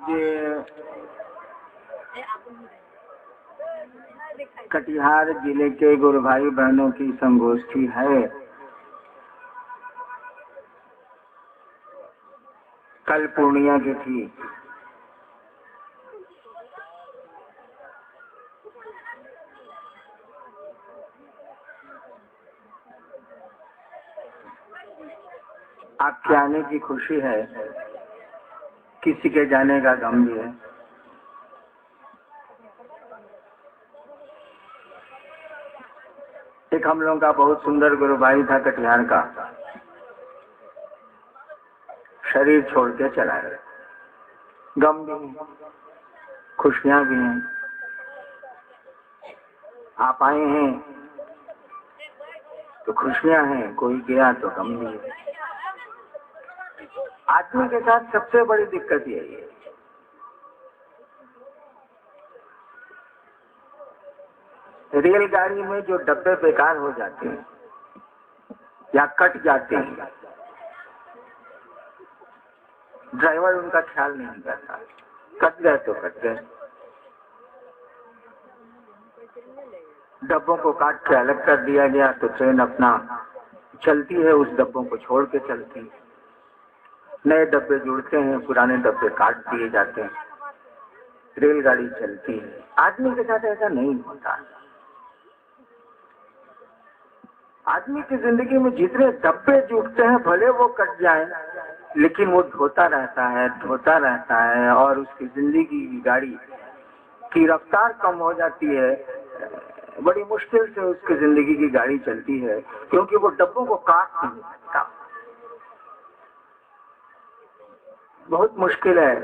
आज कटिहार जिले के गुरु भाई बहनों की संगोष्ठी है। कल पूर्णिया की थी। आपके आने की खुशी है, किसी के जाने का गम भी है। एक हम लोगों का बहुत सुंदर गुरु भाई था कटिहार का, शरीर छोड़ के चला गया। गम भी है, खुशियां भी हैं। आप आए हैं तो खुशियां हैं, कोई गया तो गम भी है। आदमी के साथ सबसे बड़ी दिक्कत यही है, रेलगाड़ी में जो डब्बे बेकार हो जाते हैं या कट जाते हैं, ड्राइवर उनका ख्याल नहीं करता। कट गए तो कट गए, डब्बों को काट के अलग कर दिया गया तो ट्रेन अपना चलती है, उस डब्बों को छोड़ के चलती है। नए डब्बे जुड़ते हैं, पुराने डब्बे काट दिए जाते हैं, रेलगाड़ी चलती है। आदमी के साथ ऐसा नहीं होता। आदमी की जिंदगी में जितने डब्बे जुड़ते हैं, भले वो कट जाएं, लेकिन वो ढोता रहता है और उसकी जिंदगी की गाड़ी की रफ्तार कम हो जाती है। बड़ी मुश्किल से उसकी जिंदगी की गाड़ी चलती है, क्योंकि वो डब्बों को काट नहीं सकता। बहुत मुश्किल है।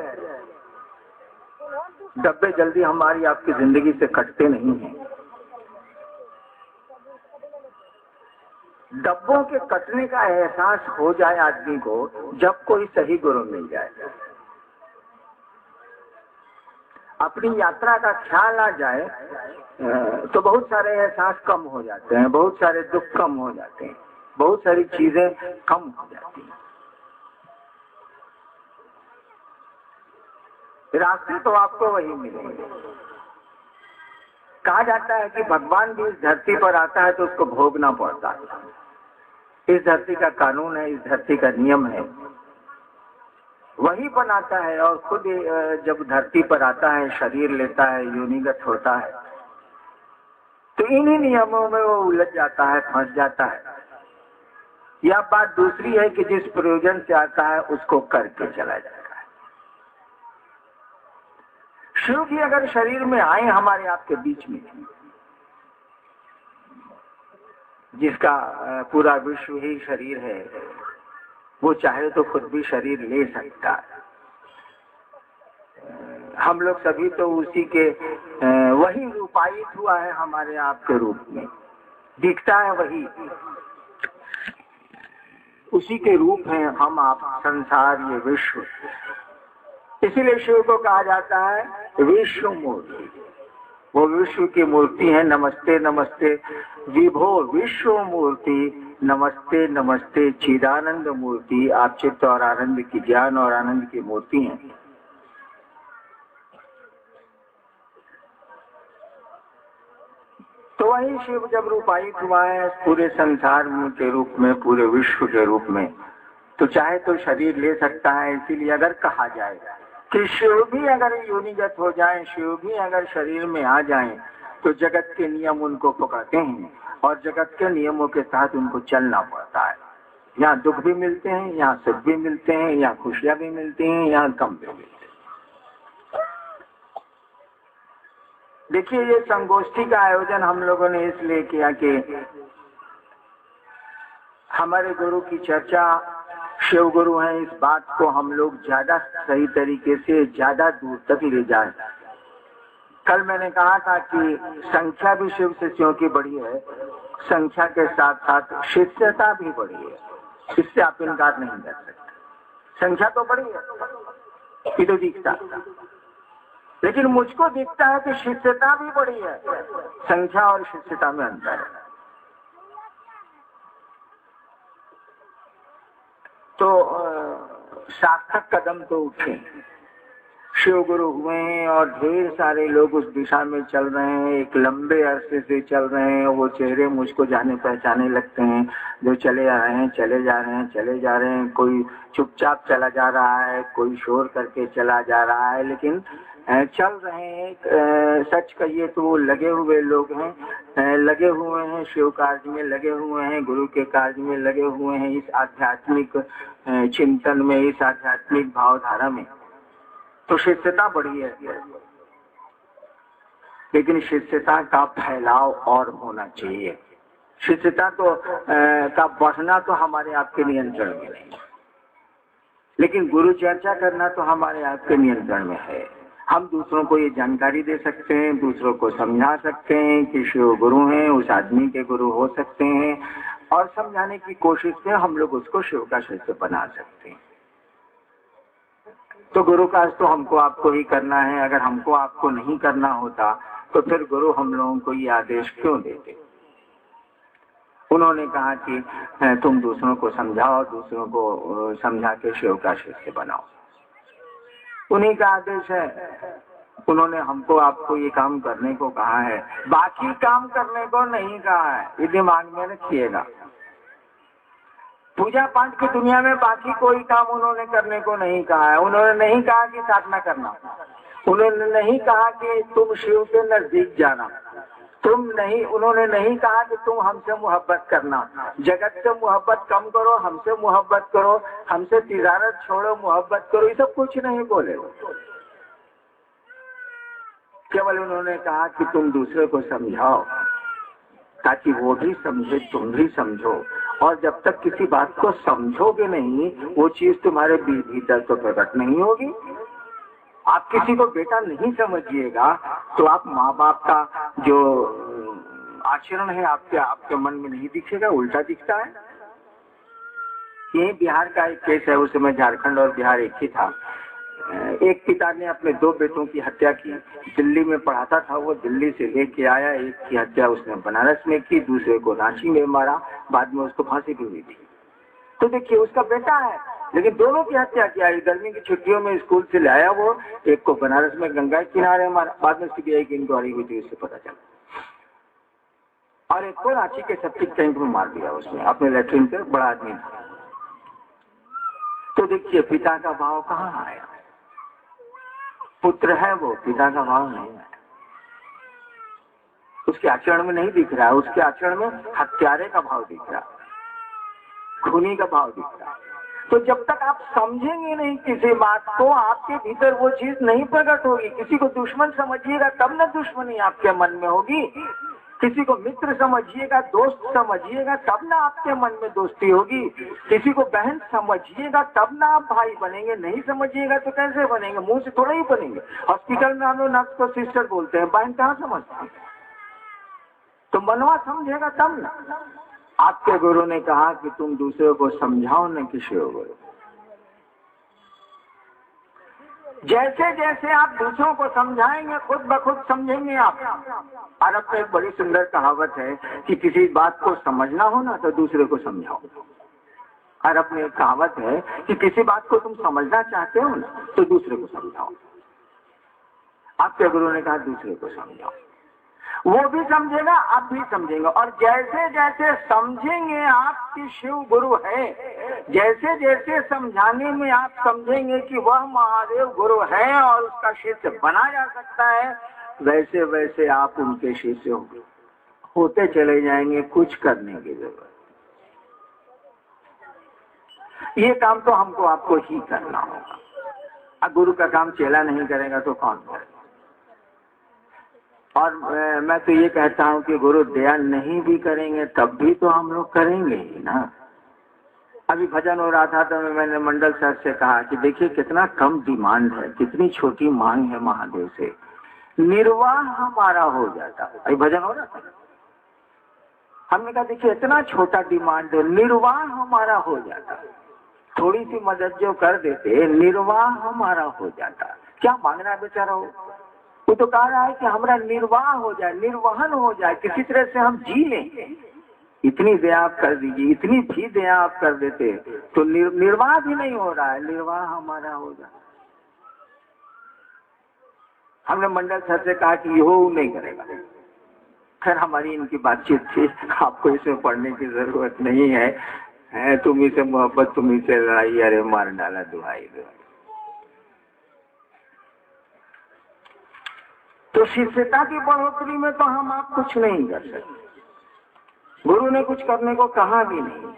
डब्बे जल्दी हमारी आपकी जिंदगी से कटते नहीं हैं। डब्बों के कटने का एहसास हो जाए आदमी को जब कोई सही गुरु मिल जाए, अपनी यात्रा का ख्याल आ जाए, तो बहुत सारे एहसास कम हो जाते हैं, बहुत सारे दुख कम हो जाते हैं, बहुत सारी चीजें कम हो जाती हैं। रास्ते तो आपको वही मिलेंगे। कहा जाता है कि भगवान भी इस धरती पर आता है तो उसको भोगना पड़ता है। इस धरती का कानून है, इस धरती का नियम है, वही बनाता है। और खुद जब धरती पर आता है, शरीर लेता है, योनिगत होता है, तो इन्हीं नियमों में वो उलझ जाता है, फंस जाता है। यह बात दूसरी है कि जिस प्रयोजन से आता है उसको करके चला जाता है। शिव भी अगर शरीर में आए हमारे आपके बीच में, जिसका पूरा विश्व ही शरीर है, वो चाहे तो खुद भी शरीर ले सकता है। हम लोग सभी तो उसी के वही रूपायित हुआ है, हमारे आपके रूप में दिखता है, वही उसी के रूप हैं हम आप, संसार, ये विश्व। इसीलिए शिव को कहा जाता है विश्व मूर्ति। वो विश्व की मूर्ति है। नमस्ते नमस्ते विभो विश्व मूर्ति, नमस्ते नमस्ते चिदानंद मूर्ति। आप चित्त और आनंद की, ज्ञान और आनंद की मूर्ति हैं। तो वही शिव जब रूपायित हुआ है पूरे संसार के रूप में, पूरे विश्व के रूप में, तो चाहे तो शरीर ले सकता है। इसीलिए अगर कहा जाए कि शिव भी अगर योनिगत हो जाएं, शिव भी अगर शरीर में आ जाएं, तो जगत के नियम उनको पकड़ते हैं और जगत के नियमों के साथ उनको चलना पड़ता है। यहाँ दुख भी मिलते हैं, यहाँ सुख भी मिलते हैं, यहाँ खुशियां भी मिलती हैं, यहाँ गम भी मिलते हैं। देखिए, ये संगोष्ठी का आयोजन हम लोगों ने इसलिए किया कि हमारे गुरु की चर्चा, शिव गुरु हैं, इस बात को हम लोग ज्यादा सही तरीके से ज्यादा दूर तक ले जाएं। कल मैंने कहा था कि संख्या भी शिव शिष्यों की बड़ी है, संख्या के साथ साथ शिष्यता भी बड़ी है। इससे आप इनकार नहीं कर सकते। संख्या तो बड़ी है, ये तो दिखता, लेकिन मुझको दिखता है कि शिष्यता भी बड़ी है। संख्या और शिष्यता में अंतर है। तो सार्थक कदम तो उठे। शिव गुरु हुए हैं और ढेर सारे लोग उस दिशा में चल रहे हैं, एक लंबे अरसे से चल रहे हैं। वो चेहरे मुझको जाने पहचाने लगते हैं, जो चले आ रहे हैं, चले जा रहे हैं, चले जा रहे हैं। कोई चुपचाप चला जा रहा है, कोई शोर करके चला जा रहा है, लेकिन चल रहे हैं। सच कहिए तो वो लगे हुए लोग हैं, लगे हुए हैं शिव कार्य में, लगे हुए हैं गुरु के कार्य में, लगे हुए हैं इस आध्यात्मिक चिंतन में, इस आध्यात्मिक भावधारा में। तो शिष्यता बढ़ी है, लेकिन शिष्यता का फैलाव और होना चाहिए। शिष्यता तो का बढ़ना तो हमारे आपके नियंत्रण में नहीं, लेकिन गुरु चर्चा करना तो हमारे आपके नियंत्रण में है। हम दूसरों को ये जानकारी दे सकते हैं, दूसरों को समझा सकते हैं कि शिव गुरु हैं, उस आदमी के गुरु हो सकते हैं, और समझाने की कोशिश से हम लोग उसको शिव का शिष्य बना सकते हैं। तो गुरु का तो हमको आपको ही करना है। अगर हमको आपको नहीं करना होता तो फिर गुरु हम लोगों को ये आदेश क्यों देते? उन्होंने कहा कि तुम दूसरों को समझाओ, दूसरों को समझा के शिव का शिष्य बनाओ। उन्हीं का आदेश है। उन्होंने हमको आपको ये काम करने को कहा है, बाकी काम करने को नहीं कहा है। ये दिमाग में रखिएगा। पूजा पाठ की दुनिया में बाकी कोई काम उन्होंने करने को नहीं कहा है। उन्होंने नहीं कहा कि साधना करना, उन्होंने नहीं कहा कि तुम शिव के नजदीक जाना, उन्होंने नहीं कहा कि तुम हमसे मोहब्बत करना, जगत से मोहब्बत कम करो, हमसे मोहब्बत करो, हमसे तिजारत छोड़ो, मोहब्बत करो, ये सब कुछ नहीं बोले। केवल उन्होंने कहा कि तुम दूसरे को समझाओ ताकि वो भी समझे, तुम भी समझो। और जब तक किसी बात को समझोगे नहीं, वो चीज तुम्हारे भीतर तो प्रकट नहीं होगी। आप किसी को बेटा नहीं समझिएगा तो आप माँ बाप का जो आचरण है आपके मन में नहीं दिखेगा, उल्टा दिखता है। ये बिहार का एक केस है। उस समय झारखंड और बिहार एक ही था। एक पिता ने अपने 2 बेटों की हत्या की। दिल्ली में पढ़ाता था वो, दिल्ली से लेके आया। एक की हत्या उसने बनारस में की, दूसरे को रांची में मारा, बाद में उसको फांसी भी हुई थी। तो देखिए, उसका बेटा है, लेकिन दोनों की हत्या किया। गर्मी की छुट्टियों में स्कूल से लाया वो, एक को बनारस में गंगा किनारे मारा, बाद में सीबीआई की इंक्वायरी हुई थी, उससे पता चला। और एक को रांची के सेप्टिक टैंक में मार दिया उसने, अपने लेटरिन पे। बड़ा आदमी था। तो देखिए, पिता का भाव कहाँ आया? पुत्र है वो, पिता का भाव नहीं है। उसके आचरण में नहीं दिख रहा है, उसके आचरण में हत्यारे का भाव दिख रहा है, खूनी का भाव दिख रहा है। तो जब तक आप समझेंगे नहीं किसी बात को, आपके भीतर वो चीज नहीं प्रकट होगी। किसी को दुश्मन समझिएगा तब न दुश्मनी आपके मन में होगी। किसी को मित्र समझिएगा, दोस्त समझिएगा, तब ना आपके मन में दोस्ती होगी। किसी को बहन समझिएगा तब ना आप भाई बनेंगे। नहीं समझिएगा तो कैसे बनेंगे? मुंह से थोड़ा ही बनेंगे। हॉस्पिटल में हम लोग नर्स को सिस्टर बोलते हैं, बहन कहाँ समझते हैं? तो मनवा समझेगा तब ना। आपके गुरु ने कहा कि तुम दूसरे को समझाओ, न कि शिव गुरु। जैसे जैसे आप दूसरों को समझाएंगे, खुद ब खुद समझेंगे आप। अरब में एक बड़ी सुंदर कहावत है कि किसी बात को समझना हो ना तो दूसरे को समझाओ। अरब में एक कहावत है कि किसी बात को तुम समझना चाहते हो ना तो दूसरे को समझाओ। आपके गुरु ने कहा दूसरे को समझाओ, वो भी समझेगा, आप भी समझेंगे। और जैसे जैसे समझेंगे आप कि शिव गुरु है, जैसे जैसे समझाने में आप समझेंगे कि वह महादेव गुरु है और उसका शिष्य बना जा सकता है, वैसे वैसे आप उनके शिष्य होते चले जाएंगे। कुछ करने की जरूरत, ये काम तो हमको आपको ही करना होगा। अब गुरु का काम चेला नहीं करेगा तो कौन करेगा? और मैं तो ये कहता हूँ कि गुरु दया नहीं भी करेंगे तब भी तो हम लोग करेंगे ही ना। अभी भजन हो रहा था तो मैंने मंडल सर से कहा कि देखिए कितना कम डिमांड है, कितनी छोटी मांग है महादेव से, निर्वाह हमारा हो जाता। अभी भजन हो रहा था, हमने कहा देखिए इतना छोटा डिमांड है, निर्वाह हमारा हो जाता। थोड़ी सी मदद जो कर देते, निर्वाह हमारा हो जाता। क्या मांगना बेचारा हो? वो तो कह रहा है कि हमारा निर्वाह हो जाए, निर्वहन हो जाए, किसी तरह से हम जी लें। इतनी दया आप कर दीजिए, इतनी भी दया आप कर देते तो निर्वाह भी नहीं हो रहा है, निर्वाह हमारा हो जाए। हमने मंडल सर से कहा कि यो नहीं करेगा। खैर हमारी इनकी बातचीत थी, आपको इसमें पढ़ने की जरूरत नहीं है, तुम्ही से मोहब्बत तुम्ही से लड़ाई, अरे मार डाला दुहाई दुहाई। तो शिष्यता की बढ़ोतरी में तो हम आप कुछ नहीं कर सकते। गुरु ने कुछ करने को कहा भी नहीं,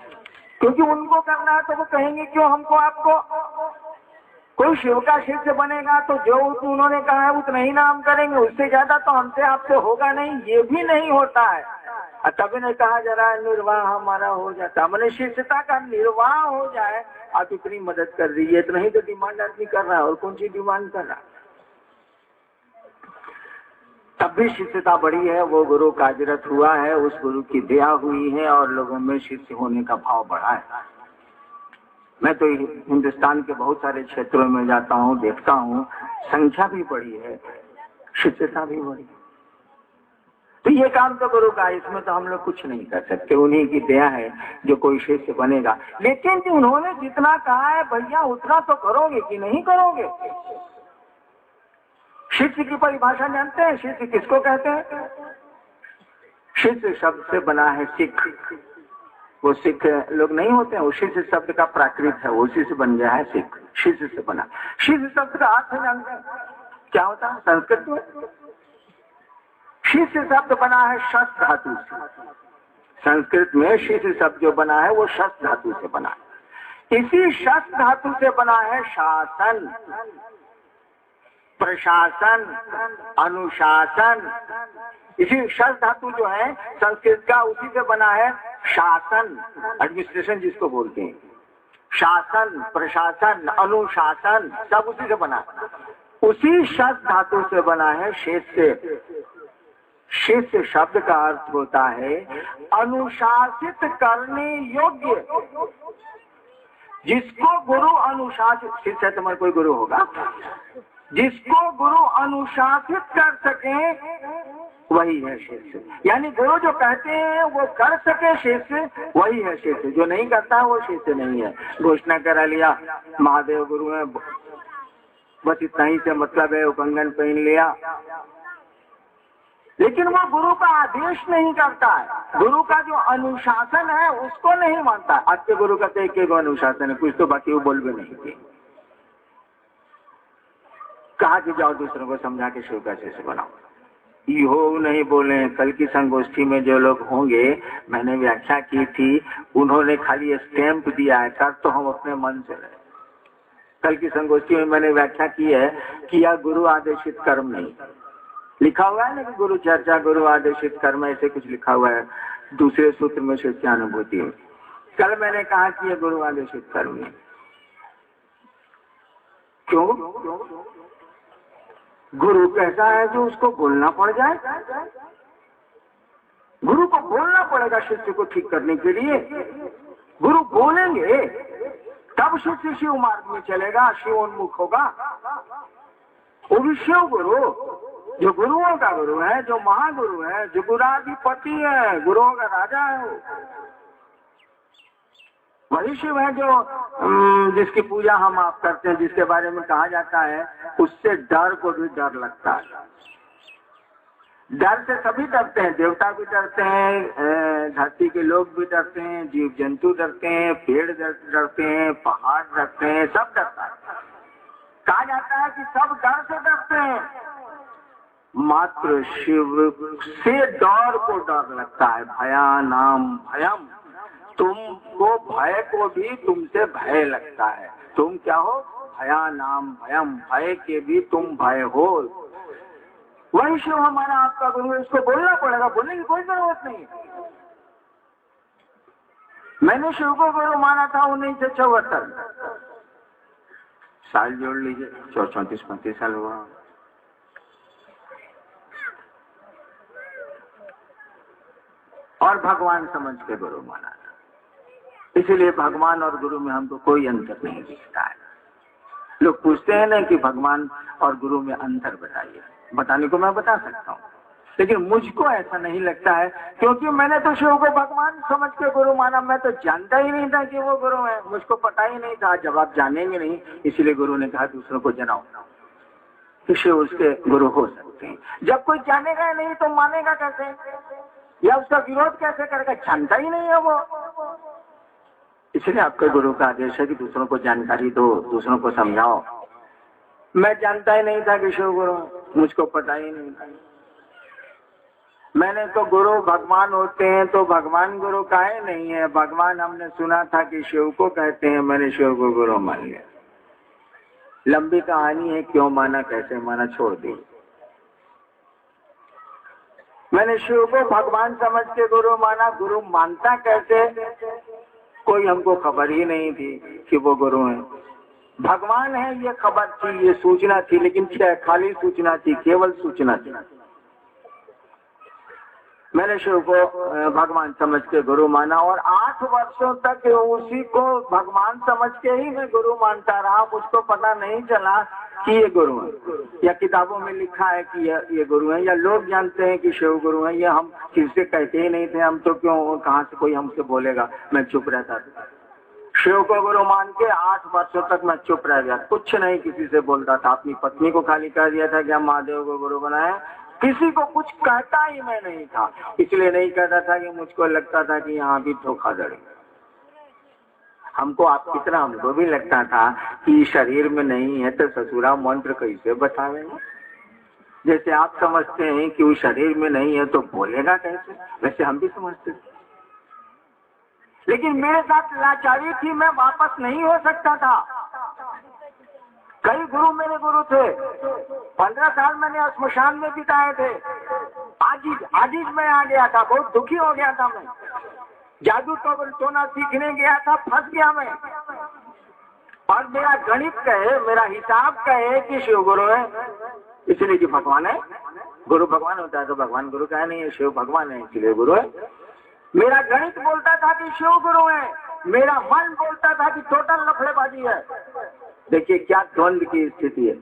क्योंकि उनको करना है तो वो कहेंगे क्यों हमको आपको। कोई शिव का शिष्य बनेगा तो जो उन्होंने कहा है उतना ही नाम करेंगे, उससे ज्यादा तो हमसे आपसे होगा नहीं, ये भी नहीं होता है। तभी ने कहा जरा निर्वाह हमारा हो जाता, मैंने शिष्यता का निर्वाह हो जाए, आप इतनी मदद कर दीजिए। इतना ही तो डिमांड आदमी कर रहा है, और कौन सी डिमांड कर रहा है। तब भी शिष्यता बढ़ी है, वो गुरु काजरत हुआ है, उस गुरु की दया हुई है और लोगों में शिष्य होने का भाव बढ़ा है। मैं तो हिंदुस्तान के बहुत सारे क्षेत्रों में जाता हूँ, देखता हूँ, संख्या भी बढ़ी है, शिष्यता भी बढ़ी। तो ये काम तो गुरु का, इसमें तो हम लोग कुछ नहीं कर सकते, उन्हीं की दया है जो कोई शिष्य बनेगा। लेकिन उन्होंने जितना कहा है भैया उतना तो करोगे कि नहीं करोगे। शिष्य की परिभाषा जानते हैं? शिष्य किसको कहते हैं? शिष्य शब्द से बना है सिख। वो सिख लोग नहीं होते हैं, वो शिष्य शब्द का प्राकृत है, उसी से बन गया है सिख, शिष्य से बना। शिष्य शब्द का अर्थ जानते हैं क्या होता है संस्कृत में? शिष्य शब्द बना है शस धातु से। संस्कृत में शिष्य शब्द जो बना है वो शस धातु से बना है। इसी शस धातु से बना है शासन, प्रशासन, अनुशासन। इसी शस धातु जो है संस्कृत का, उसी से बना है शासन, एडमिनिस्ट्रेशन जिसको बोलते हैं। शासन, प्रशासन, अनुशासन सब उसी से बना है। उसी शस धातु से बना है शिष्य। शिष्य शब्द का अर्थ होता है अनुशासित करने योग्य। जिसको गुरु अनुशासित, शिष्य तुम्हारा कोई गुरु होगा, जिसको गुरु अनुशासित कर सके वही है शिष्य। यानी गुरु जो कहते हैं वो कर सके शिष्य, वही है शिष्य। जो नहीं करता है वो शिष्य नहीं है। घोषणा करा लिया महादेव गुरु है, बस इतना ही से मतलब है, कंगन पहन लिया, लेकिन वो गुरु का आदेश नहीं करता है। गुरु का जो अनुशासन है उसको नहीं मानता। आज के गुरु का तो एक अनुशासन है, कुछ तो बाकी वो बोल भी नहीं थे। कहा कि जाओ दूसरों को समझा के शिव का शिष्य बनाओ, यो नहीं बोले। कल की संगोष्ठी में जो लोग होंगे, मैंने व्याख्या की थी, उन्होंने खाली स्टैंप दिया है, कर तो हम अपने मन से रहे। कल की संगोष्ठी में मैंने व्याख्या की है कि यह गुरु आदेशित कर्म नहीं। लिखा हुआ है ना कि गुरु चर्चा, गुरु आदेशित कर्म, ऐसे कुछ लिखा हुआ है दूसरे सूत्र में शिष्यानुभूति। कल मैंने कहा कि यह गुरु आदेशित कर्म है। क्यों? गुरु कैसा है जो उसको बोलना पड़ जाए? गुरु को बोलना पड़ेगा शिष्य को ठीक करने के लिए। गुरु बोलेंगे तब शिष्य शिव मार्ग में चलेगा, शिवोन्मुख होगा। वो भी शिव गुरु, जो गुरुओं का गुरु है, जो महागुरु है, जो गुराधिपति है, गुरुओं का राजा है, वही शिव है जो जिसकी पूजा हम आप करते हैं, जिसके बारे में कहा जाता है उससे डर को भी डर लगता है। डर से सभी डरते हैं, देवता भी डरते हैं, धरती के लोग भी डरते हैं, जीव जंतु डरते हैं, पेड़ डरते हैं, पहाड़ डरते हैं, सब डरता है। कहा जाता है कि सब डर से डरते हैं, मात्र शिव से डर को डर लगता है। भयानाम भयम, तुमको भय को भी तुमसे भय लगता है। तुम क्या हो? भयानाम भयम, भय के भी तुम भय हो। वही शिव हमारा आपका गुरु है, इसको बोलना पड़ेगा, बोलने की कोई जरूरत नहीं। मैंने शिव को गुरु माना था 1974 साल, जोड़ लीजिए 34-35 साल हुआ। और भगवान समझ के गुरु माना था, इसीलिए भगवान और गुरु में हमको कोई अंतर नहीं दिखता है। लोग पूछते हैं ना कि भगवान और गुरु में अंतर बताइए, बताने को मैं बता सकता हूँ, लेकिन मुझको ऐसा नहीं लगता है, क्योंकि मैंने तो शिव को भगवान समझ के गुरु माना। मैं तो जानता ही नहीं था कि वो गुरु है, मुझको पता ही नहीं था। जब आप जानेंगे नहीं, इसीलिए गुरु ने कहा दूसरों को जनाओ। कि शिव उसके गुरु हो सकते हैं। जब कोई जानेगा नहीं तो मानेगा कैसे, या उसका विरोध कैसे करेगा, जानता ही नहीं है वो। इसलिए आपके गुरु का आदेश है कि दूसरों को जानकारी दो, दूसरों को समझाओ। मैं जानता ही नहीं था कि शिव गुरु, मुझको पता ही नहीं था। मैंने तो गुरु भगवान होते हैं, तो भगवान गुरु काहे नहीं है। भगवान हमने सुना था कि शिव को कहते हैं, मैंने शिव को गुरु मान लिया। लंबी कहानी है, क्यों माना कैसे माना छोड़ दी। मैंने शिव को भगवान समझ के गुरु माना। गुरु मानता कैसे, कोई हमको खबर ही नहीं थी कि वो गुरु हैं। भगवान है ये खबर थी, ये सूचना थी, लेकिन खाली सूचना थी, केवल सूचना थी। मैंने शिव को भगवान समझ के गुरु माना और 8 वर्षों तक उसी को भगवान समझ के ही मैं गुरु मानता रहा। मुझको पता नहीं चला कि ये गुरु है, या किताबों में लिखा है कि ये गुरु है, या लोग जानते हैं कि शिव गुरु है। ये हम किससे कहते ही नहीं थे, हम तो क्यों, कहाँ से कोई हमसे बोलेगा। मैं चुप रहता था। शिव को गुरु मान के 8 वर्षों तक मैं चुप रह गया, कुछ नहीं किसी से बोलता था। अपनी पत्नी को खाली कह दिया था कि हम महादेव को गुरु बनाए, किसी को कुछ कहता ही मैं नहीं था। इसलिए नहीं कहता था कि मुझको लगता था कि यहाँ भी धोखाधड़ी। हमको आप कितना, हमको भी लगता था कि शरीर में नहीं है तो ससुरा मंत्र कैसे बतावेंगे। जैसे आप समझते हैं कि वो शरीर में नहीं है तो बोलेगा कैसे, वैसे हम भी समझते थे। लेकिन मेरे साथ लाचारी थी, मैं वापस नहीं हो सकता था। कई गुरु मेरे गुरु थे, 15 साल मैंने स्मशान में बिताए थे। आज मैं आ गया था, बहुत दुखी हो गया था मैं। जादू टोना सीखने गया था, फंस गया मैं। और मेरा गणित कहे, मेरा हिसाब कहे कि शिव गुरु है, इसलिए कि भगवान है। गुरु भगवान होता है तो भगवान गुरु का नहीं है, शिव भगवान है इसलिए गुरु है। मेरा गणित बोलता था कि शिव गुरु है, मेरा मन बोलता था कि टोटल लफड़ेबाजी है। देखिए क्या द्वंद की स्थिति है।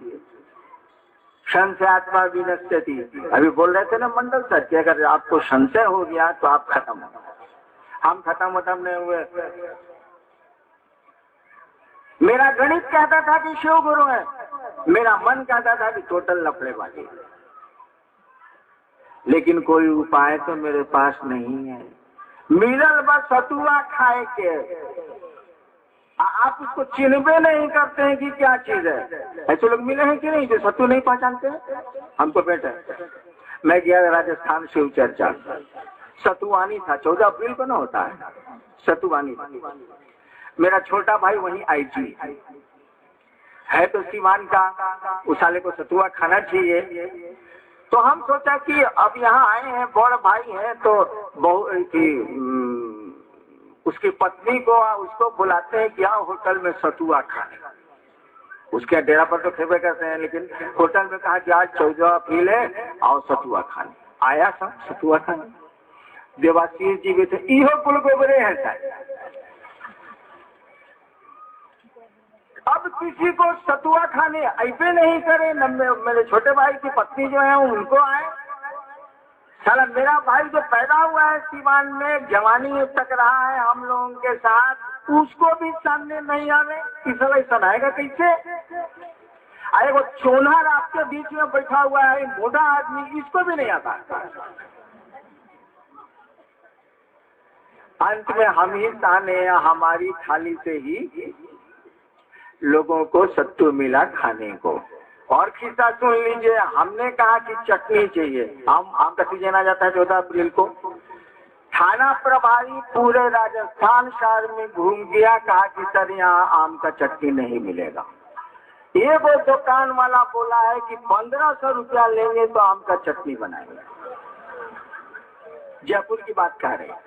संशय आत्मा विनश्यति। अभी बोल रहे थे ना मंडल सर कि अगर आपको संशय हो गया तो आप खत्म हो। हम खत्म नहीं हुए। मेरा गणित कहता था कि शिव गुरु है, मेरा मन कहता था कि टोटल लफड़ेबाजी। लेकिन कोई उपाय तो मेरे पास नहीं है। मिलल बस सतुआ खाए के, आप उसको चिन्हबे नहीं करते हैं कि क्या चीज है। ऐसे लोग मिले हैं कि नहीं जो सत्तू नहीं पहचानते हैं। हमको बेटा, मैं गया राजस्थान शिव चर्चा, सतुवानी था, 14 अप्रैल को ना होता है, सतुवानी। मेरा छोटा भाई वहीं आईजी है तो सीवान का, उस साले को सतुआ खाना चाहिए। तो हम सोचा कि अब यहाँ आए हैं, बड़ भाई है तो उसकी पत्नी को उसको बुलाते हैं कि आओ होटल में सतुआ खाने। उसके डेरा पर तो खेबे करते हैं, लेकिन होटल में कहा कि आज 14 अप्रैल है, आओ सतुआ खाने। आया सब सतुआ खाने। देवाशीष जी भी थे, इहो कुल गोबरे हैं साहब। अब किसी को सतुआ खाने ऐसे नहीं करे। मेरे छोटे भाई की पत्नी जो है उनको आए। साला मेरा भाई जो पैदा हुआ है सीवान में, जवानी तक रहा है हम लोगों के साथ, उसको भी सामने नहीं आवे कि साला सुनाएगा कैसे। अरे वो चोनहर आपके बीच में बैठा हुआ है, मोटा आदमी, इसको भी नहीं आता। अंत में हम ही ताने, हमारी थाली से ही लोगों को सत्तू मिला खाने को। और किस्सा सुन लीजिए, हमने कहा कि चटनी चाहिए। आम का सीजन आ जाता है 14 अप्रैल को। थाना प्रभारी पूरे राजस्थान शहर में घूम गया, कहा कि सर यहाँ आम का चटनी नहीं मिलेगा। ये वो दुकान वाला बोला है कि 1500 रुपया लेंगे तो आम का चटनी बनाएंगे। जयपुर की बात कह रहे हैं,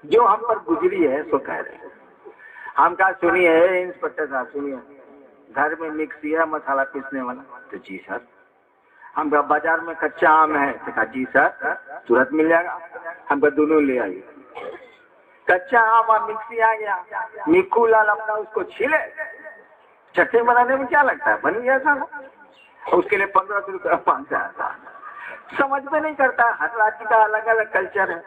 जो हम पर गुजरी है सो कह रहे हैं। हम कहा सुनिए इंस्पेक्टर साहब, सुनिए, घर में मिक्सी है मसाला पीसने वाला? तो जी सर। हम कहा बाजार में कच्चा आम है? तो कहा जी सर, तुरंत मिल जाएगा। हम कहा दोनों ले आइए। कच्चा आम और मिक्सी आ गया। मिक्कू लाल अपना उसको छीले, चटनी बनाने में क्या लगता है, बन गया था। उसके लिए 1500 रुपया मांग रहा था। समझ में नहीं करता, हर राज्य का अलग अलग कल्चर है।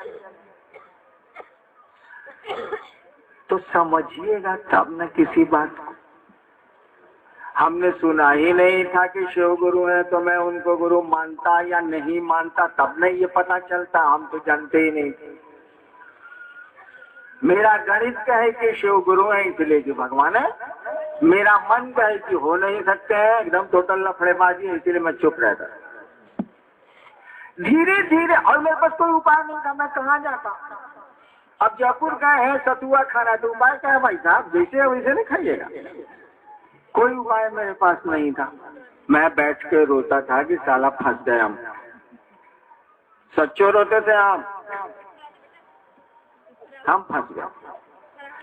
तो समझिएगा तब न किसी बात को। हमने सुना ही नहीं था कि शिव गुरु है, तो मैं उनको गुरु मानता या नहीं मानता तब नहीं ये पता चलता, हम तो जानते ही नहीं थे। मेरा गणित कहे कि शिव गुरु है इसलिए कि भगवान है, मेरा मन कहे कि हो नहीं सकते हैं, एकदम टोटल लफड़ेबाजी है, इसलिए मैं चुप रहता। धीरे धीरे, और मेरे पास कोई उपाय नहीं था, मैं कहाँ जाता। अब जयपुर गए हैं सतुआ खाना, तो उपाय क्या है भाई साहब, जैसे है वैसे नहीं खाइएगा। कोई उपाय मेरे पास नहीं था। मैं बैठ के रोता था कि साला फंस गए हम। सच्चो रोते थे हम फंस गए।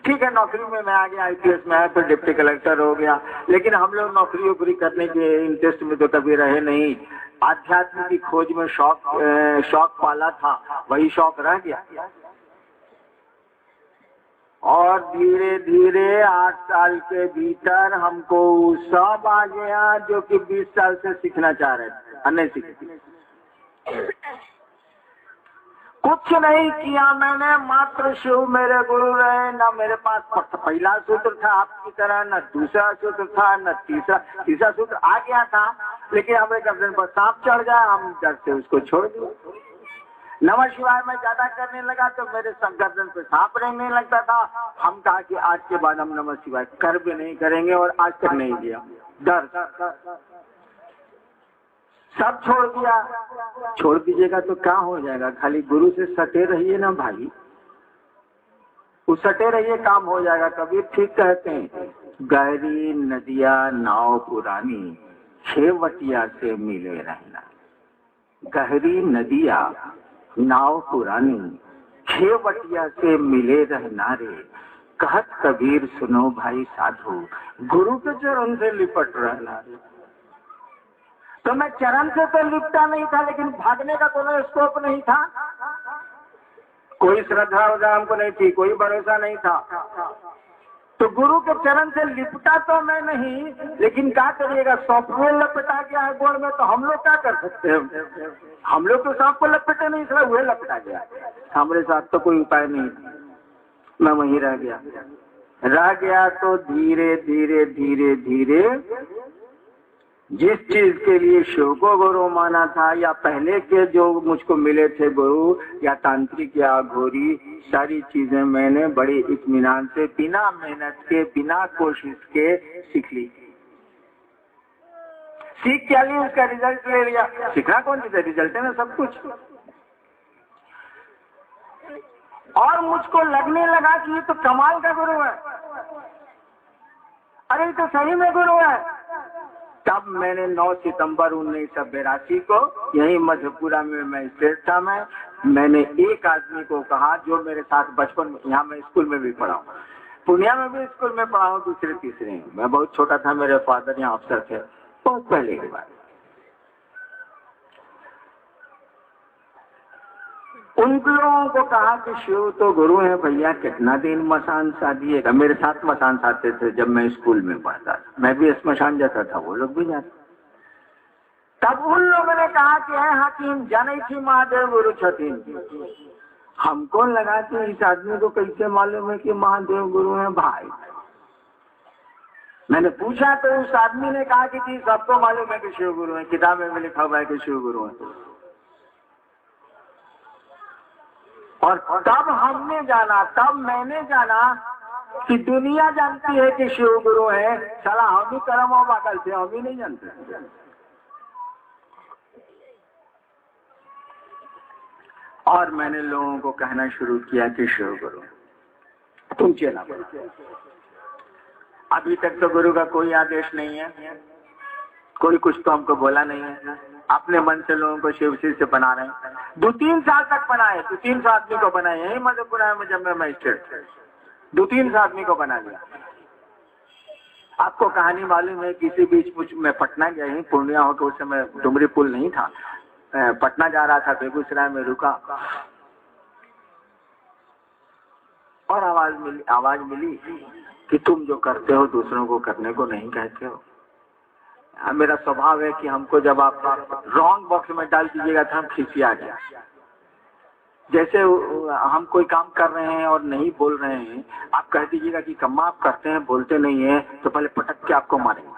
ठीक है, नौकरी में मैं आ गया, IPS में आया, फिर डिप्टी कलेक्टर हो गया, लेकिन हम लोग नौकरी वोकरी करने के इंटरेस्ट में तो कभी रहे नहीं। आध्यात्म की खोज में शौक पाला था, वही शौक रह गया। और धीरे धीरे 8 साल के भीतर हमको सब आ गया जो कि 20 साल से सीखना चाह रहे थे, नहीं सीखे। कुछ नहीं किया मैंने, मात्र शिव मेरे गुरु रहे। ना मेरे पास पहला सूत्र था आपकी तरह, न दूसरा सूत्र था, न तीसरा सूत्र आ गया था, लेकिन हमें गर्दन पर सांप चढ़ गया, हम डर से उसको छोड़ दिए। नमः शिवाय में ज्यादा करने लगा तो मेरे गर्दन पे सांप रहने लगता था। हम कहा कि आज के बाद हम नमः शिवाय कर भी नहीं करेंगे, और आज तक नहीं दिया। डर सब छोड़ दिया। छोड़ दीजिएगा तो क्या हो जाएगा, खाली गुरु से सटे रहिए ना भाई, उस सटे रहिए काम हो जाएगा। कबीर ठीक कहते हैं, गहरी नदिया नाव पुरानी, खेवटिया से मिले रहना। गहरी नदिया नाव पुरानी, खेवटिया से मिले रहना रे। कहत कबीर सुनो भाई साधु, गुरु के चरण से लिपट रहना रे। तो मैं चरण से तो लिपटा नहीं था, लेकिन भागने का कोई स्कोप नहीं था, कोई श्रद्धा वगैरह हमको नहीं थी, कोई भरोसा नहीं था। तो गुरु के चरण से लिपटा तो मैं नहीं, लेकिन क्या करिएगा, सॉफ्टवेयर लपटा गया है गोड़ में, तो हम लोग क्या कर सकते हैं। हम लोग तो सांप को लपेटे नहीं, इसलिए वह लपटा गया। हमारे साथ तो कोई उपाय नहीं, मैं वहीं रह गया। तो धीरे धीरे धीरे धीरे जिस चीज के लिए शिव को गुरु माना था, या पहले के जो मुझको मिले थे गुरु, या तांत्रिक या घोरी, सारी चीजें मैंने बड़े इत्मीनान से, बिना मेहनत के, बिना कोशिश के सीख ली। सीख क्या ली, उसका रिजल्ट ले लिया। सीखना कौन चीज है, रिजल्ट है ना सब कुछ। और मुझको लगने लगा कि ये तो कमाल का गुरु है, अरे तो सही में गुरु है। तब मैंने 9 सितंबर 1982 को यही मधेपुरा में मैं स्टेट था, मैंने एक आदमी को कहा जो मेरे साथ बचपन में, यहाँ मैं स्कूल में भी पढ़ा हूँ, पूर्णिया में भी स्कूल में पढ़ा हूँ, दूसरे तीसरे। मैं बहुत छोटा था, मेरे फादर यहाँ अफसर थे, बहुत पहले की बात। उन लोगों को कहा कि शिव तो गुरु है भैया, कितना दिन मसान साधिएगा। मेरे साथ मसान साधते थे जब मैं स्कूल में पढ़ता था, मैं भी स्मशान जाता था, वो लोग भी जाते। तब उन लोगों ने कहा कि है हाकिम जाने थी महादेव गुरु छठीन। हमको लगा कि इस आदमी को कैसे मालूम है कि महादेव गुरु है भाई। मैंने पूछा तो उस आदमी ने कहा कि जी सबको मालूम है कि शिव गुरु है, किताबें में लिखा हुआ है कि शिव गुरु है। और तब हमने जाना, तब मैंने जाना कि दुनिया जानती है कि शिव गुरु है, साला हम भी कर्म और बाकल थे, हम भी नहीं जानते। और मैंने लोगों को कहना शुरू किया कि शिव गुरु तुम चला बनो। अभी तक तो गुरु का कोई आदेश नहीं है, कोई कुछ तो हमको बोला नहीं है, अपने मन से लोगों को शिव शिष्य बना रहे हैं। 2-3 साल तक बनाए, 2-3 आदमी को बनाए, यही मधेपुरा में जब मैं मजिस्ट्रेट थे 2-3 आदमी को बना लिया। आपको कहानी मालूम है, किसी बीच में पटना गया ही, पूर्णिया होकर उस समय डुमरी पुल नहीं था, पटना जा रहा था, बेगूसराय में रुका और आवाज मिली कि तुम जो करते हो दूसरों को करने को नहीं कहते हो। मेरा स्वभाव है कि हमको जब आप रॉन्ग बॉक्स में डाल दीजिएगा तो हम खिसिया गया। जैसे हम कोई काम कर रहे हैं और नहीं बोल रहे हैं, आप कह दीजिएगा कि कम्मा आप करते हैं बोलते नहीं है, तो पहले पटक के आपको मारेंगे।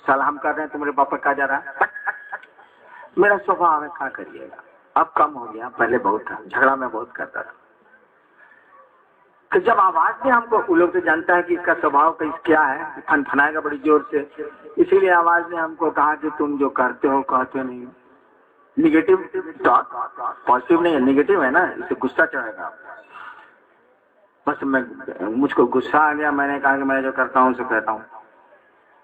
सलाम कर रहे हैं, तुम्हारे पापा कहा जा रहा है। मेरा स्वभाव है, क्या करिएगा, अब कम हो गया, पहले बहुत था, झगड़ा में बहुत करता था। तो जब आवाज में हमको, वो लोग तो जानता है कि इसका स्वभाव का क्या है, फनफनाएगा बड़ी जोर से, इसीलिए आवाज ने हमको कहा कि तुम जो करते हो कहते नहीं हो। निगेटिव थॉट, पॉजिटिव नहीं है, निगेटिव है ना, इससे गुस्सा चढ़ेगा। बस मुझको गुस्सा आ गया, मैंने कहा कि मैं जो करता हूँ उसे कहता हूँ।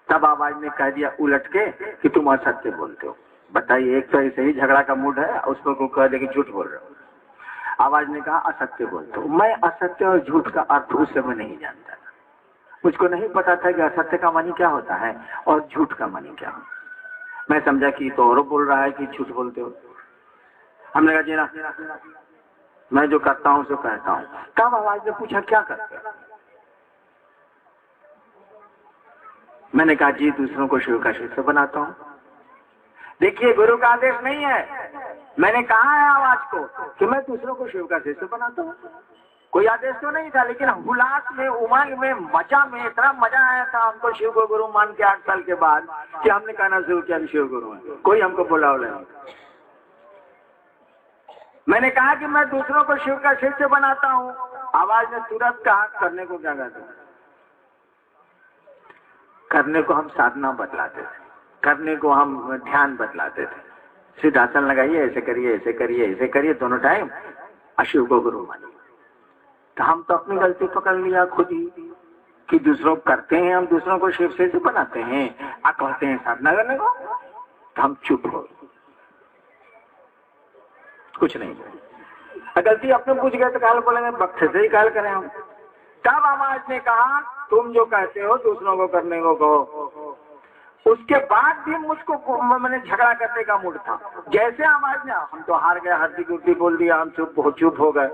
तब आवाज ने कह दिया उलट के कि तुम असत्य बोलते हो। बताइए, एक तो ऐसे ही झगड़ा का मूड है, उसको को कह दे कि झूठ बोल रहे हो। आवाज ने कहा असत्य बोलते हो। मैं असत्य और झूठ का अर्थ उस समय नहीं जानता था। मुझको नहीं पता था कि असत्य का मानी क्या होता है और झूठ का मानी क्या होता है। मैं समझा कि तो और बोल रहा है कि झूठ बोलते हो। हमने कहा जी ना, मैं जो करता हूँ सो कहता हूँ। तब आवाज ने पूछा क्या करते हो? मैंने कहा जी दूसरों को शिव का शिष्य बनाता हूँ। देखिए, गुरु का आदेश नहीं है, मैंने कहा है आवाज को कि मैं दूसरों को शिव का शिष्य बनाता हूँ। कोई आदेश तो नहीं था, लेकिन हुलास में, उमंग में, मजा में इतना मजा आया था हमको शिव को गुरु मान के 8 साल के बाद कि हमने कहना शुरू किया कि शिव गुरु है। कोई हमको बोला नहीं। मैंने कहा कि मैं दूसरों को शिव का शिष्य बनाता हूँ। आवाज ने तुरंत कहा करने को क्या कहते हैं? करने को हम साधना बतलाते थे, करने को हम ध्यान बतलाते थे। सिद्धासन लगाइए, ऐसे करिए, ऐसे करिए, ऐसे करिए, दोनों टाइम अशिव को गुरु मानिए। तो हम तो अपनी गलती पकड़ लिया खुद ही कि दूसरों करते हैं, हम दूसरों को शिव से बनाते हैं, कहते हैं साधना करने को, तो हम चुप हो, कुछ नहीं बोले। गलती अपने पूछ गए तो काल बोलेंगे, वक्त से ही काल करें हम। तब आवाज ने कहा तुम जो कहते हो दूसरों को करने को कहो। उसके बाद भी मुझको मैंने झगड़ा करने का मूड था। जैसे आवाज ने, हम तो हार गए, हल्दी गुर्दी बोल दिया, हम चुप हो गए।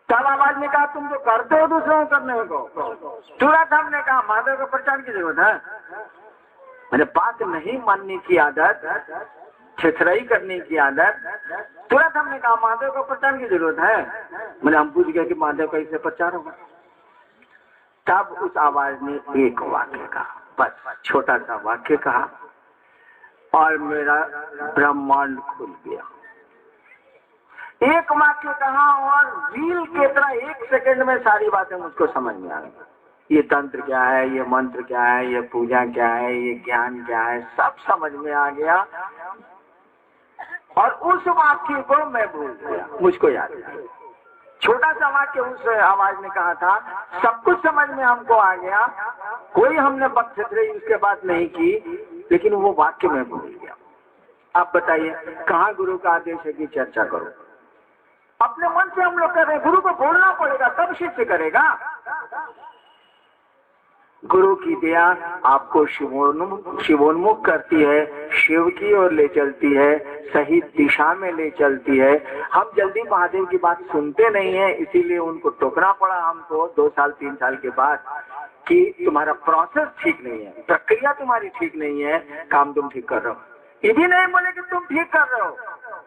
तब आवाज ने कहा तुम जो करते हो दूसरों को करने को। तुरंत हमने कहा महादेव का प्रचार की जरूरत है। मैंने बात नहीं मानने की आदत, छेछराई करने की आदत, तुरंत हमने कहा महादेव का प्रचार की जरूरत है। मैंने हम पूछ गया कि महादेव का इससे प्रचार होगा। तब उस आवाज ने एक वाक्य कहा, बस छोटा सा वाक्य कहा, और मेरा ब्रह्मांड खुल गया। एक वाक्य कहा और रील के तरह 1 सेकंड में सारी बातें मुझको समझ में आ गई। ये तंत्र क्या है, ये मंत्र क्या है, ये पूजा क्या है, ये ज्ञान क्या है, सब समझ में आ गया। और उस वाक्य को मैं भूल गया, मुझको याद नहीं। छोटा सा वाक्य उस आवाज ने कहा था, सब कुछ समझ में हमको आ गया, कोई हमने बख्शतरी उसके बाद नहीं की, लेकिन वो वाक्य मैं भूल गया। आप बताइए, कहाँ गुरु का आदेश है कि चर्चा करो? अपने मन से हम लोग कर रहे हैं। गुरु को बोलना पड़ेगा तब शिष्य करेगा। गुरु की दया आपको शिवोन्मुख करती है, शिव की ओर ले चलती है, सही दिशा में ले चलती है। हम जल्दी महादेव की बात सुनते नहीं है, इसीलिए उनको टोकना पड़ा हमको 2 साल 3 साल के बाद कि तुम्हारा प्रोसेस ठीक नहीं है, प्रक्रिया तुम्हारी ठीक नहीं है, काम तुम ठीक कर रहे हो। ये भी नहीं बोले कि तुम ठीक कर रहे हो।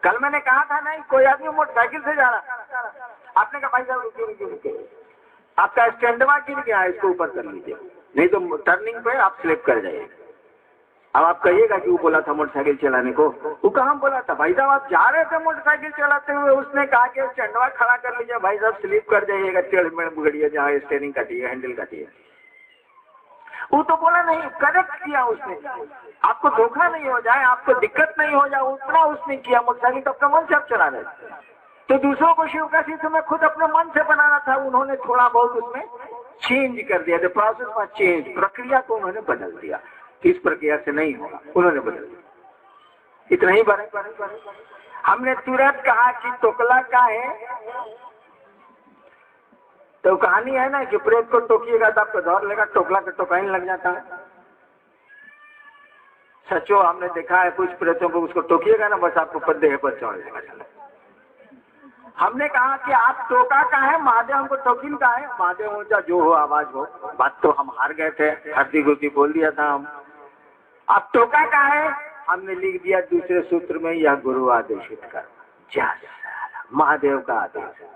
कल मैंने कहा था नहीं, कोई आदमी मोटरसाइकिल से जा रहा, आपने कहा भाई साहब रुकिए, आपका स्टैंडवा गिर गया, इसको ऊपर कर लीजिए, नहीं तो टर्निंग पे आप स्लिप कर जाइएगा। अब आप कहिएगा कि वो बोला था मोटरसाइकिल चलाने को, वो कहाँ बोला था? भाई साहब आप जा रहे थे मोटरसाइकिल चलाते हुए, उसने कहा कि स्टैंडवा खड़ा कर लीजिए, भाई साहब स्लिप कर जाइएगा, टेढ़ में बुगड़िए, जहाँ स्टेयरिंग काटिए, हैंडल काटिए। वो तो बोला नहीं, करेक्ट किया उसने। आपको धोखा नहीं हो जाए, आपको दिक्कत नहीं हो जाए, उतना उसने किया। मोटरसाइकिल तो अपने मन से आप चला रहे थे, तो दूसरों को शिव का शिष्य में खुद अपने मन से बनाना था, उन्होंने थोड़ा बहुत उसमें चेंज कर दिया। द प्रोसेस में चेंज, प्रक्रिया को उन्होंने बदल दिया। इस प्रक्रिया से नहीं होगा, उन्होंने बदल दिया। इतना ही बड़े हमने तुरंत कहा कि टोकला का है, तो कहानी है ना कि प्रेत को टोकिएगा तो आपको दौड़ लेगा, टोकला का टोकाइन लग जाता है। सचो हमने देखा है, कुछ प्रेतों को उसको टोकिएगा ना, बस आपको देह पर चढ़ जाएगा। हमने कहा कि आप टोका का है, महादेव हमको टोकिन का है। महादेव हो चाहे जो हो, आवाज हो, बात तो हम हार गए थे, हरदी गुर्दी बोल दिया था हम। आप टोका का है, हमने लिख दिया दूसरे सूत्र में, यह गुरु आदेशित कर, महादेव का आदेश है।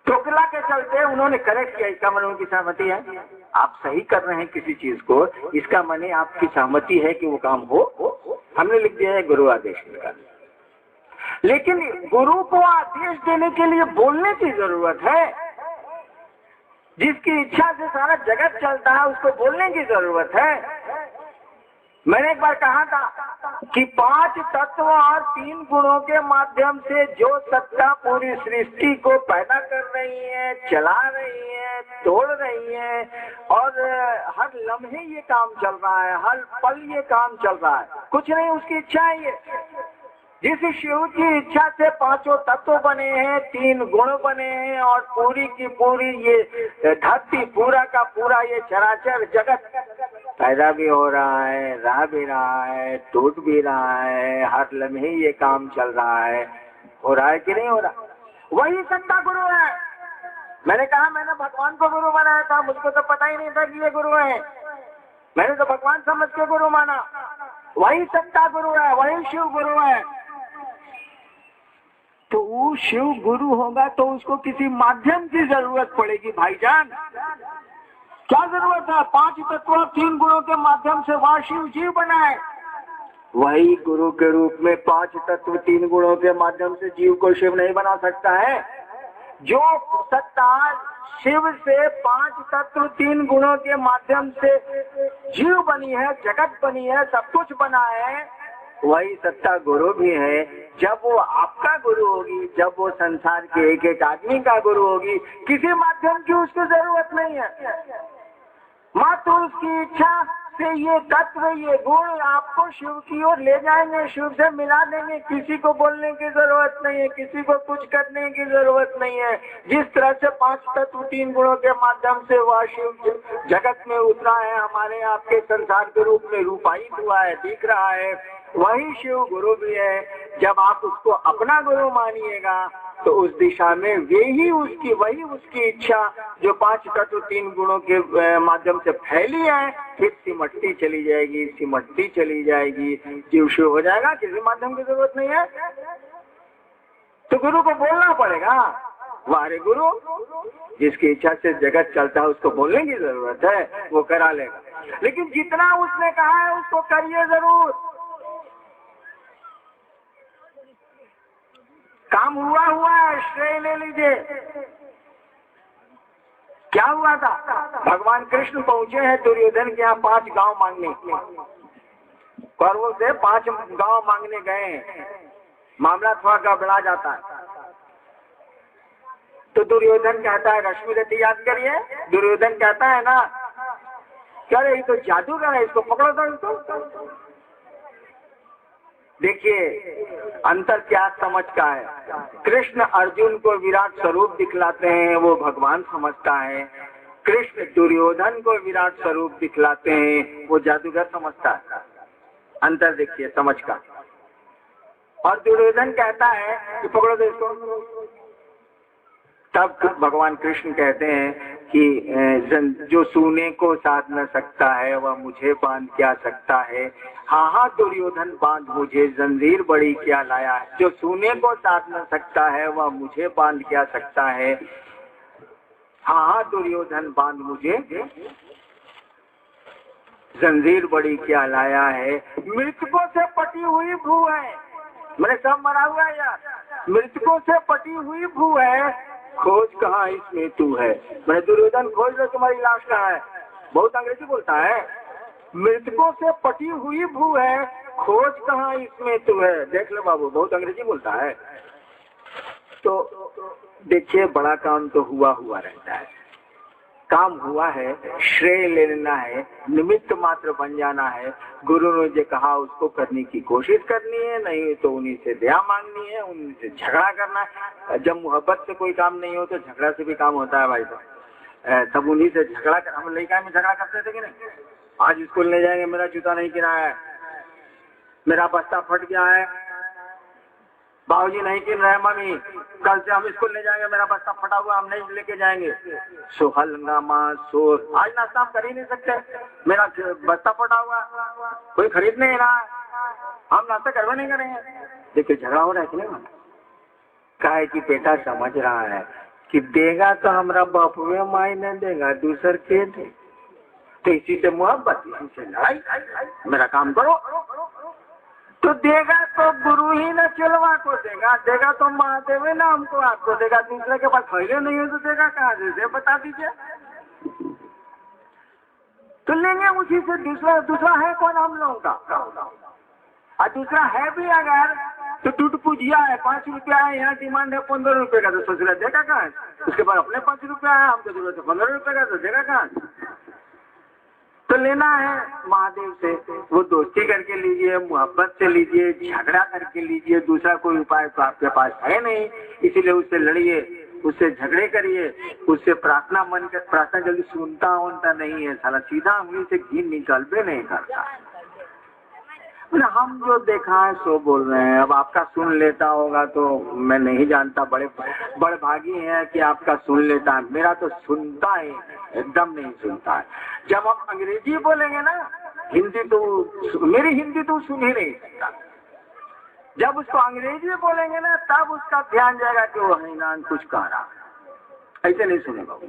टोकला के चलते उन्होंने करेक्ट किया, इसका मन उनकी सहमति है, आप सही कर रहे हैं किसी चीज को, इसका मन आपकी सहमति है कि वो काम हो, हमने लिख दिया है गुरु आदेश निकाल। लेकिन गुरु को आदेश देने के लिए बोलने की जरूरत है। जिसकी इच्छा से सारा जगत चलता है उसको बोलने की जरूरत है। मैंने एक बार कहा था कि 5 तत्व और 3 गुणों के माध्यम से जो सत्ता पूरी सृष्टि को पैदा कर रही है, चला रही है, तोड़ रही है, और हर लम्हे ये काम चल रहा है, हर पल ये काम चल रहा है, कुछ नहीं, उसकी इच्छा है ये। जिस शिव की इच्छा से 5 तत्व बने हैं, 3 गुण बने हैं, और पूरी की पूरी ये धरती, पूरा का पूरा ये चराचर जगत पैदा भी हो रहा है, रह भी रहा है, टूट भी रहा है, हर लम्हे ये काम चल रहा है, हो रहा है कि नहीं हो रहा? वही सत्ता गुरु है। मैंने कहा मैंने भगवान को गुरु बनाया था, मुझको तो पता ही नहीं था कि ये गुरु है, मैंने तो भगवान समझ के गुरु माना। वही सत्ता गुरु है, वही शिव गुरु है। तो वो शिव गुरु होगा तो उसको किसी माध्यम की जरूरत पड़ेगी भाईजान। क्या जरूरत है? 5 तत्व 3 गुणों के माध्यम से वह शिव जीव बनाए। वही गुरु के रूप में 5 तत्व 3 गुणों के माध्यम से जीव को शिव नहीं बना सकता है। जो सत्ता शिव से 5 तत्व 3 गुणों के माध्यम से जीव बनी है, जगत बनी है, सब कुछ बना है, वही सत्ता गुरु भी है। जब वो आपका गुरु होगी, जब वो संसार के एक एक आदमी का गुरु होगी, किसी माध्यम की उसको जरूरत नहीं है। मात्र उसकी इच्छा से ये तत्व, ये गुण आपको शिव की ओर ले जाएंगे, शिव से मिला देंगे। किसी को बोलने की जरूरत नहीं है, किसी को कुछ करने की जरूरत नहीं है। जिस तरह से 5 तत्व 3 गुणों के माध्यम से वह शिव जगत में उतरा है, हमारे आपके संसार के रूप में रूपायित हुआ है, दिख रहा है, वही शिव गुरु भी है। जब आप उसको अपना गुरु मानिएगा तो उस दिशा में वही उसकी इच्छा जो 5 तत्व 3 गुणों के माध्यम से फैली है, फिर सिमटती चली जाएगी, सिमटती चली जाएगी, जीव शिव हो जाएगा। किसी माध्यम की जरूरत नहीं है। तो गुरु को बोलना पड़ेगा, वारे गुरु, जिसकी इच्छा से जगत चलता है उसको बोलने की जरूरत है, वो करा लेगा। लेकिन जितना उसने कहा है उसको करिए जरूर। काम हुआ है, श्रेय ले लीजिए। क्या हुआ था? भगवान कृष्ण पहुंचे हैं दुर्योधन के यहाँ 5 गांव मांगने, कौरवों से 5 गांव मांगने गए। मामला थोड़ा गड़बड़ा जाता है। तो दुर्योधन कहता है, रश्मि रति याद करिए, दुर्योधन कहता है ना, क्या ये तो जादूगर है, इसको पकड़ो तो। देखिए अंतर क्या समझ का है। कृष्ण अर्जुन को विराट स्वरूप दिखलाते हैं, वो भगवान समझता है। कृष्ण दुर्योधन को विराट स्वरूप दिखलाते हैं, वो जादूगर समझता है। अंतर देखिए समझ का। और दुर्योधन कहता है कि पकड़ो तो इसको। तब भगवान कृष्ण कहते हैं कि जो सूने को साध न सकता है वह मुझे बांध क्या सकता है। हाँ दुर्योधन बांध मुझे, जंजीर बड़ी क्या लाया है। जो सूने को साध न सकता है वह मुझे बांध क्या सकता है। हाँ दुर्योधन बांध मुझे, जंजीर बड़ी क्या लाया है। मृतकों से पटी हुई भू है, मैंने सब मरा हुआ है यार। मृतकों से पटी हुई भू है, खोज कहाँ इसमें तू है। मैंने दुर्योधन खोज लो तुम्हारी लाश कहाँ है। बहुत अंग्रेजी बोलता है। मृतकों से पटी हुई भू है, खोज कहाँ इसमें तू है। देख लो बाबू, बहुत अंग्रेजी बोलता है। तो देखिए बड़ा काम तो हुआ रहता है। काम हुआ है, श्रेय ले लेना है, निमित्त मात्र बन जाना है। गुरु ने जो कहा उसको करने की कोशिश करनी है, नहीं तो उन्हीं से दया मांगनी है, उन्हीं से झगड़ा करना है। जब मोहब्बत से कोई काम नहीं हो तो झगड़ा से भी काम होता है भाई साहब। तब उन्हीं से झगड़ा कर, हम लड़का में झगड़ा करते थे कि नहीं। आज स्कूल ले जाएंगे, मेरा जूता नहीं गिरा है, मेरा बस्ता फट गया है, बाबूजी नहीं किन रहे, मम्मी कल से हम स्कूल ले जाएंगे, मेरा बस्ता फटा हुआ, हम नहीं लेके जाएंगे। सो हंगामा शोर, आज नाश्ता हम कर ही नहीं सकते, मेरा बस्ता फटा हुआ, कोई खरीद नहीं रहा, हम नाश्ता करवा नहीं करेंगे। देखिए झगड़ा हो रहा है कि नहीं। काहे की बेटा समझ रहा है कि देगा तो हमारा बापुए माई ने देगा, दूसर के दे। तो इसी से मोहब्बत, इसी से लड़ाई। मेरा काम करो। तो देगा तो गुरु ही न चिलवा को देगा, देगा तो महादेव ना हमको आपको देगा। दूसरे के पास पहले नहीं है तो देगा कहाँ से, बता दीजिए। तो लेंगे उसी से। दूसरा है कौन हम लोगों का? और दूसरा है भी अगर तो टूट पूजिया है, 5 रुपया है, यहाँ डिमांड है 15 रुपए का, तो सोच रहा देगा कहाँ? उसके बाद अपने 5 रुपया है, हमको जरूरत है 15 रुपए का, तो देगा कहाँ? तो लेना है महादेव से, वो दोस्ती करके लीजिए, मोहब्बत से लीजिए, झगड़ा करके लीजिए। दूसरा कोई उपाय तो आपके पास है नहीं, इसीलिए उससे लड़िए, उससे झगड़े करिए, उससे प्रार्थना जल्दी सुनता नहीं है साला, सीधा उंगली से घी निकलबे नहीं करता। हम जो देखा है सो बोल रहे हैं। अब आपका सुन लेता होगा तो मैं नहीं जानता, बड़े भागी हैं कि आपका सुन लेता है। मेरा तो सुनता ही एकदम नहीं सुनता है। जब हम अंग्रेजी बोलेंगे ना, हिंदी तो मेरी हिंदी तो सुन ही नहीं सकता। जब उसको अंग्रेजी बोलेंगे ना, तब उसका ध्यान जाएगा कि वो हैरान कुछ कह रहा, ऐसे नहीं सुनेगा।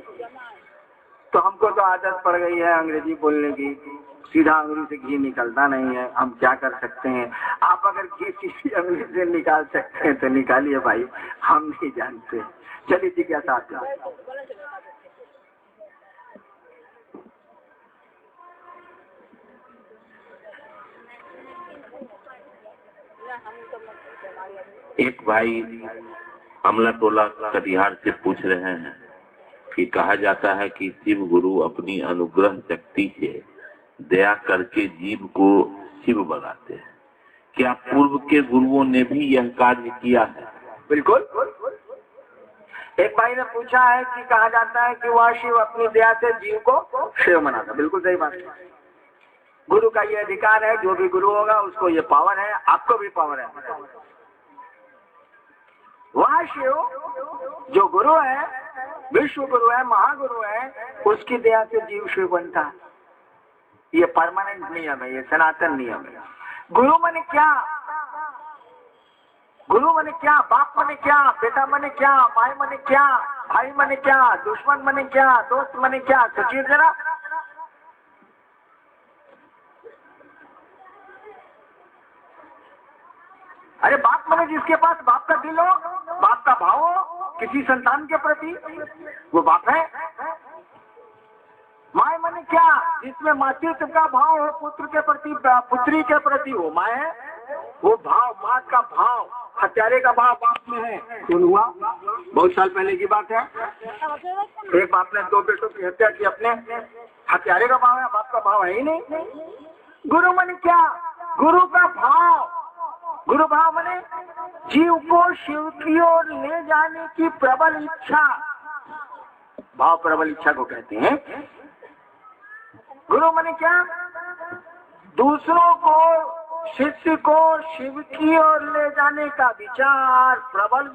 तो हमको तो आदत पड़ गई है अंग्रेजी बोलने की, सीधा अंगुली से घी निकलता नहीं है। हम क्या कर सकते हैं? आप अगर घी किसी अंगुली से निकाल सकते हैं तो निकालिए भाई, हम नहीं जानते। चलिए जी, क्या साथ है? एक भाई अमला टोला कटिहार से पूछ रहे हैं कि कहा जाता है कि शिव गुरु अपनी अनुग्रह शक्ति से दया करके जीव को शिव बनाते हैं। क्या पूर्व के गुरुओं ने भी यह कार्य किया है? बिल्कुल। एक भाई ने पूछा है कि कहा जाता है कि वह शिव अपनी दया से जीव को शिव बनाता। बिल्कुल सही बात है। गुरु का ये अधिकार है, जो भी गुरु होगा उसको ये पावर है, आपको भी पावर है। वह शिव जो गुरु है, विश्व गुरु है, महागुरु है, उसकी दया से जीव शिव बनता है। ये परमानेंट नियम है, ये सनातन नियम है। गुरु मने क्या? गुरु मने क्या? बाप मने क्या? बेटा मने क्या? माई मने क्या? भाई मने क्या? दुश्मन मने क्या? दोस्त मने क्या? सोचिए जरा। अरे बाप मने जिसके पास बाप का दिल हो, बाप का भाव हो किसी संतान के प्रति, वो बाप है। माय मने क्या? जिसमें मातृत्व का भाव हो पुत्र के प्रति, पुत्री के प्रति, वो माँ है। वो भाव, माँ का भाव, हत्यारे का भाव बाप में है। कौन हुआ? बहुत साल पहले की बात है। एक बाप ने 2 बेटों की हत्या की अपने, हत्यारे का भाव है, बाप का भाव है ही नहीं। गुरु मने क्या? गुरु का भाव। गुरु भाव मने जीव को शिव की ओर ले जाने की प्रबल इच्छा। भाव प्रबल इच्छा को कहते हैं। गुरु मने क्या? दूसरों को, शिष्य को शिव की ओर ले जाने का विचार, प्रबल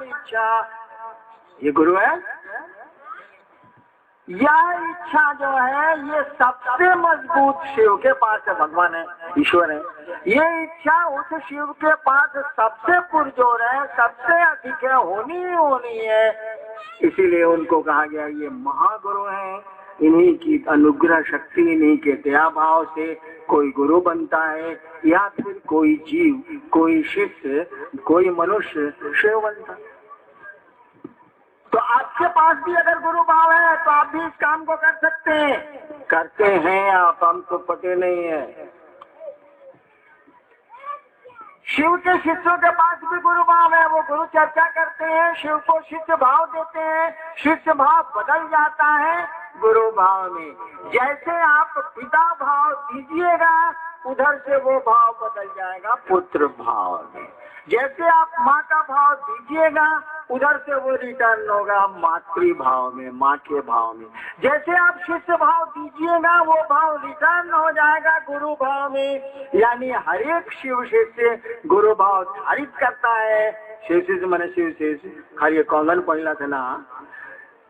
इच्छा, ये गुरु है। यह इच्छा जो है ये सबसे मजबूत शिव के पास है, भगवान है, ईश्वर है। ये इच्छा उस शिव के पास सबसे पुरजोर है, सबसे अधिक है, होनी ही होनी है। इसीलिए उनको कहा गया ये महागुरु है। इन्हीं की अनुग्रह शक्ति, इन्हीं के दया भाव से कोई गुरु बनता है, या फिर कोई जीव, कोई शिष्य, कोई मनुष्य शिव बनता है। तो आपके पास भी अगर गुरु भाव है तो आप भी इस काम को कर सकते हैं। करते हैं आप, हम तो पते नहीं है। शिव के शिष्यों के पास भी गुरु भाव है, वो गुरु चर्चा करते हैं, शिव को शिष्य भाव देते हैं, शिष्य भाव बदल जाता है गुरु भाव में। जैसे आप पिता भाव दीजिएगा उधर से वो भाव बदल जाएगा पुत्र भाव में। जैसे आप माँ का भाव दीजिएगा उधर से वो रिटर्न होगा मातृ भाव में, माँ के भाव में। जैसे आप शिष्य भाव दीजिएगा वो भाव रिटर्न हो जाएगा गुरु भाव में। यानी हर एक शिव शिष्य गुरु भाव धारित करता है। शिव शिष्य मैंने शिव शिष्य खाली कौन पहला था ना,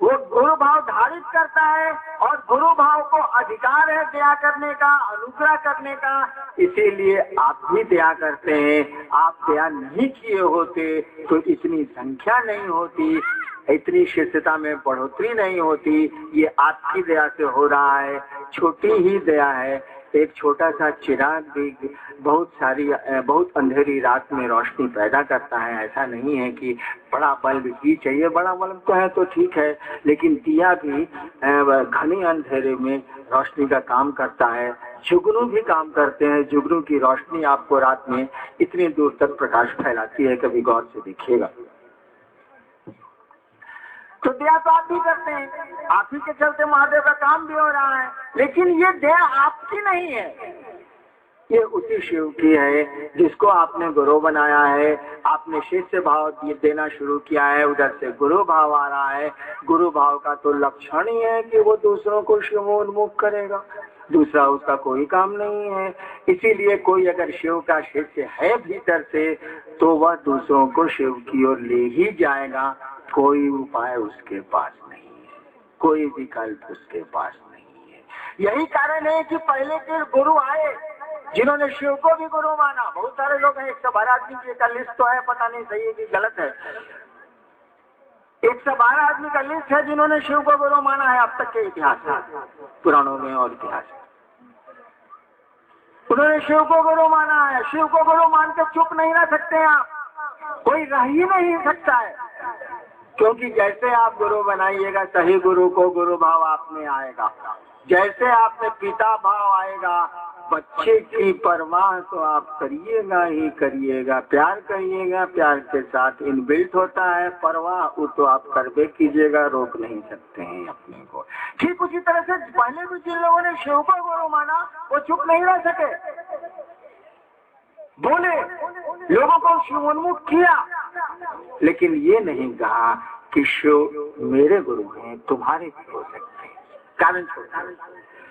वो गुरु भाव धारित करता है और गुरु भाव को अधिकार है दया करने का, अनुग्रह करने का। इसीलिए आप भी दया करते हैं। आप दया नहीं किए होते तो इतनी संख्या नहीं होती, इतनी शिष्यता में बढ़ोतरी नहीं होती। ये आपकी दया से हो रहा है, छोटी ही दया है। एक छोटा सा चिराग भी बहुत अंधेरी रात में रोशनी पैदा करता है। ऐसा नहीं है कि बड़ा बल्ब ही चाहिए, बड़ा बल्ब तो है तो ठीक है, लेकिन दिया भी घने अंधेरे में रोशनी का काम करता है। जुगनू भी काम करते हैं। जुगनू की रोशनी आपको रात में इतनी दूर तक प्रकाश फैलाती है, कभी गौर से देखिएगा। तो दया तो आप भी करते हैं, आप ही के चलते महादेव का काम भी हो रहा है, लेकिन ये दया आपकी नहीं है, ये उसी शिव की है जिसको आपने गुरु बनाया है। आपने शिष्य भाव देना शुरू किया है, उधर से गुरु भाव आ रहा है। गुरु भाव का तो लक्षण ही है कि वो दूसरों को शिवोन्मुख करेगा, दूसरा उसका कोई काम नहीं है। इसीलिए कोई अगर शिव का शिष्य है भीतर से, तो वह दूसरों को शिव की ओर ले ही जाएगा। कोई उपाय उसके पास नहीं है, कोई विकल्प उसके पास नहीं है। यही कारण है कि पहले के गुरु आए जिन्होंने शिव को भी गुरु माना। बहुत सारे लोग हैं, 112 आदमी की एक लिस्ट तो है, पता नहीं सही है कि गलत है। 112 आदमी का लिस्ट है जिन्होंने शिव को गुरु माना है अब तक के इतिहास में, पुराणों में और इतिहास में। उन्होंने शिव को गुरु माना है। शिव को गुरु मान के चुप नहीं रह सकते आप, कोई रह ही नहीं सकता है, क्योंकि जैसे आप गुरु बनाइएगा सही गुरु को गुरु भाव आप में आएगा। जैसे आप में पिता भाव आएगा, बच्चे की परवाह तो आप करिएगा ही करिएगा, प्यार करिएगा, प्यार के साथ इनबिल्ट होता है परवाह, वो तो आप करबे कीजिएगा, रोक नहीं सकते हैं अपने को। ठीक उसी तरह से पहले भी जिन लोगों ने शिव को गुरु माना वो चुप नहीं रह सके, बोले, लोगों को शिवोन्मुख किया, लेकिन ये नहीं कहा कि शिव मेरे गुरु हैं, तुम्हारे भी हो सकते हैं, कारण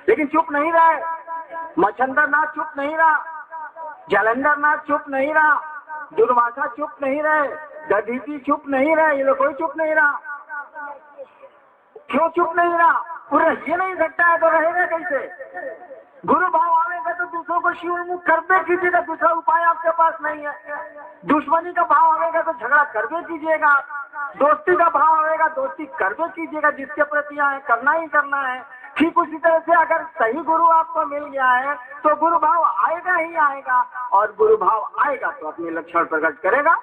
लेकिन चुप नहीं रहे। मच्छंदर नाथ चुप नहीं रहा, जालंधर नाथ चुप नहीं रहा, दुर्वासा चुप नहीं रहे, दधीची चुप नहीं रहे, ये लोग कोई चुप नहीं रहा। क्यों चुप नहीं रहा? पूरा ये नहीं सकता है तो रहेगा कैसे? गुरु भाव आएगा तो दूसरों को शिवोन्मुख करबे कीजिएगा, दूसरा उपाय आपके पास नहीं है। दुश्मनी का भाव आएगा तो झगड़ा करबे कीजिएगा, दोस्ती का भाव आएगा दोस्ती करबे कीजिएगा, जिसके प्रति आए करना ही करना है। ठीक उसी तरह से अगर सही गुरु आपको मिल गया है तो गुरु भाव आएगा ही आएगा, और गुरु भाव आएगा तो अपने लक्षण प्रकट करेगा।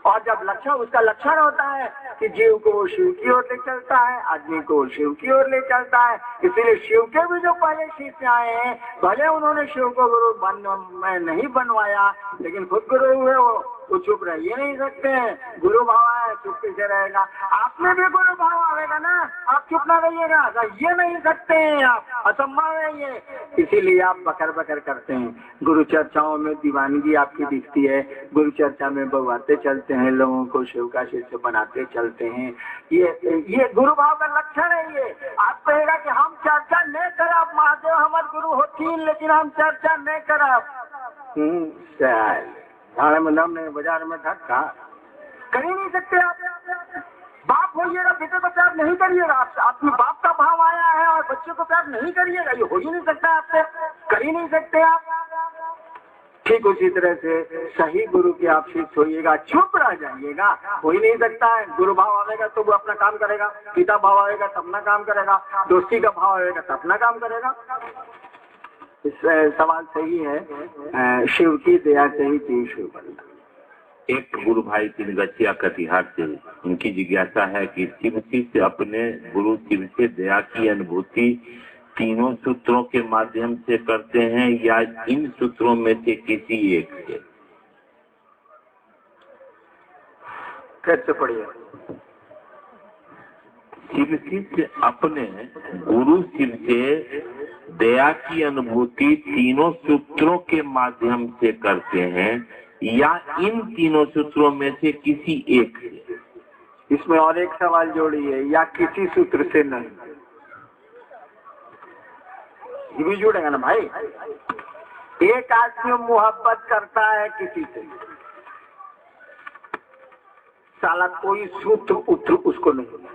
और जब लक्षण, उसका लक्षण होता है कि जीव को वो शिव की ओर ले चलता है, आदमी को शिव की ओर ले चलता है। इसीलिए शिव के भी जो पहले शिष्य आए हैं, भले उन्होंने शिव को गुरु नहीं बनवाया, लेकिन खुद गुरु हुए, वो चुप रह ये नहीं सकते हैं। गुरु भाव आए चुप कैसे रहेगा? आप में भी गुरु भाव आएगा ना, आप चुप ना रहिएगा, ये नहीं सकते हैं आप, असंभव है ये। इसीलिए आप बकर बकर करते हैं। गुरु चर्चाओं में दीवानगी आपकी दिखती है, गुरु चर्चा में बउआते चलते हैं, लोगों को शिव का शिष्य बनाते चलते हैं। ये गुरु भाव का लक्षण है। ये आप कहेगा कि हम चर्चा नहीं करब, महादेव हमारे गुरु होती, लेकिन हम चर्चा नहीं करब। थाने में दम नहीं, बाजार में धक्का, कर ही नहीं सकते आप। बाप होइएगा, बेटे को प्यार नहीं करिएगा, आपके बाप का भाव आया है और बच्चे को प्यार नहीं करिएगा, ये हो ही नहीं सकता आपसे, कर ही नहीं सकते आप। ठीक उसी तरह से सही गुरु के आप शिष्य होइएगा, चुप रह जाइएगा, हो ही नहीं सकता है। गुरु भाव आएगा तो वो अपना काम करेगा, पिता भाव आएगा तो अपना काम करेगा, दोस्ती का भाव आएगा तो अपना काम करेगा। सवाल सही है, शिव की दया से ही जीव शिव बनता। एक गुरु भाई तिनगछिया कटिहार से, उनकी जिज्ञासा है कि शिव से अपने गुरु शिव से दया की अनुभूति तीनों सूत्रों के माध्यम से करते हैं या इन सूत्रों में से किसी एक से? कैसे पढ़िए? शिव से अपने गुरु शिव से दया की अनुभूति तीनों सूत्रों के माध्यम से करते हैं या इन तीनों सूत्रों में से किसी एक से? इसमें और एक सवाल जोड़िए, या किसी सूत्र से नहीं, ये भी जुड़ेगा ना भाई। एक आदमी मोहब्बत करता है किसी से, साला कोई सूत्र उत्र उसको नहीं।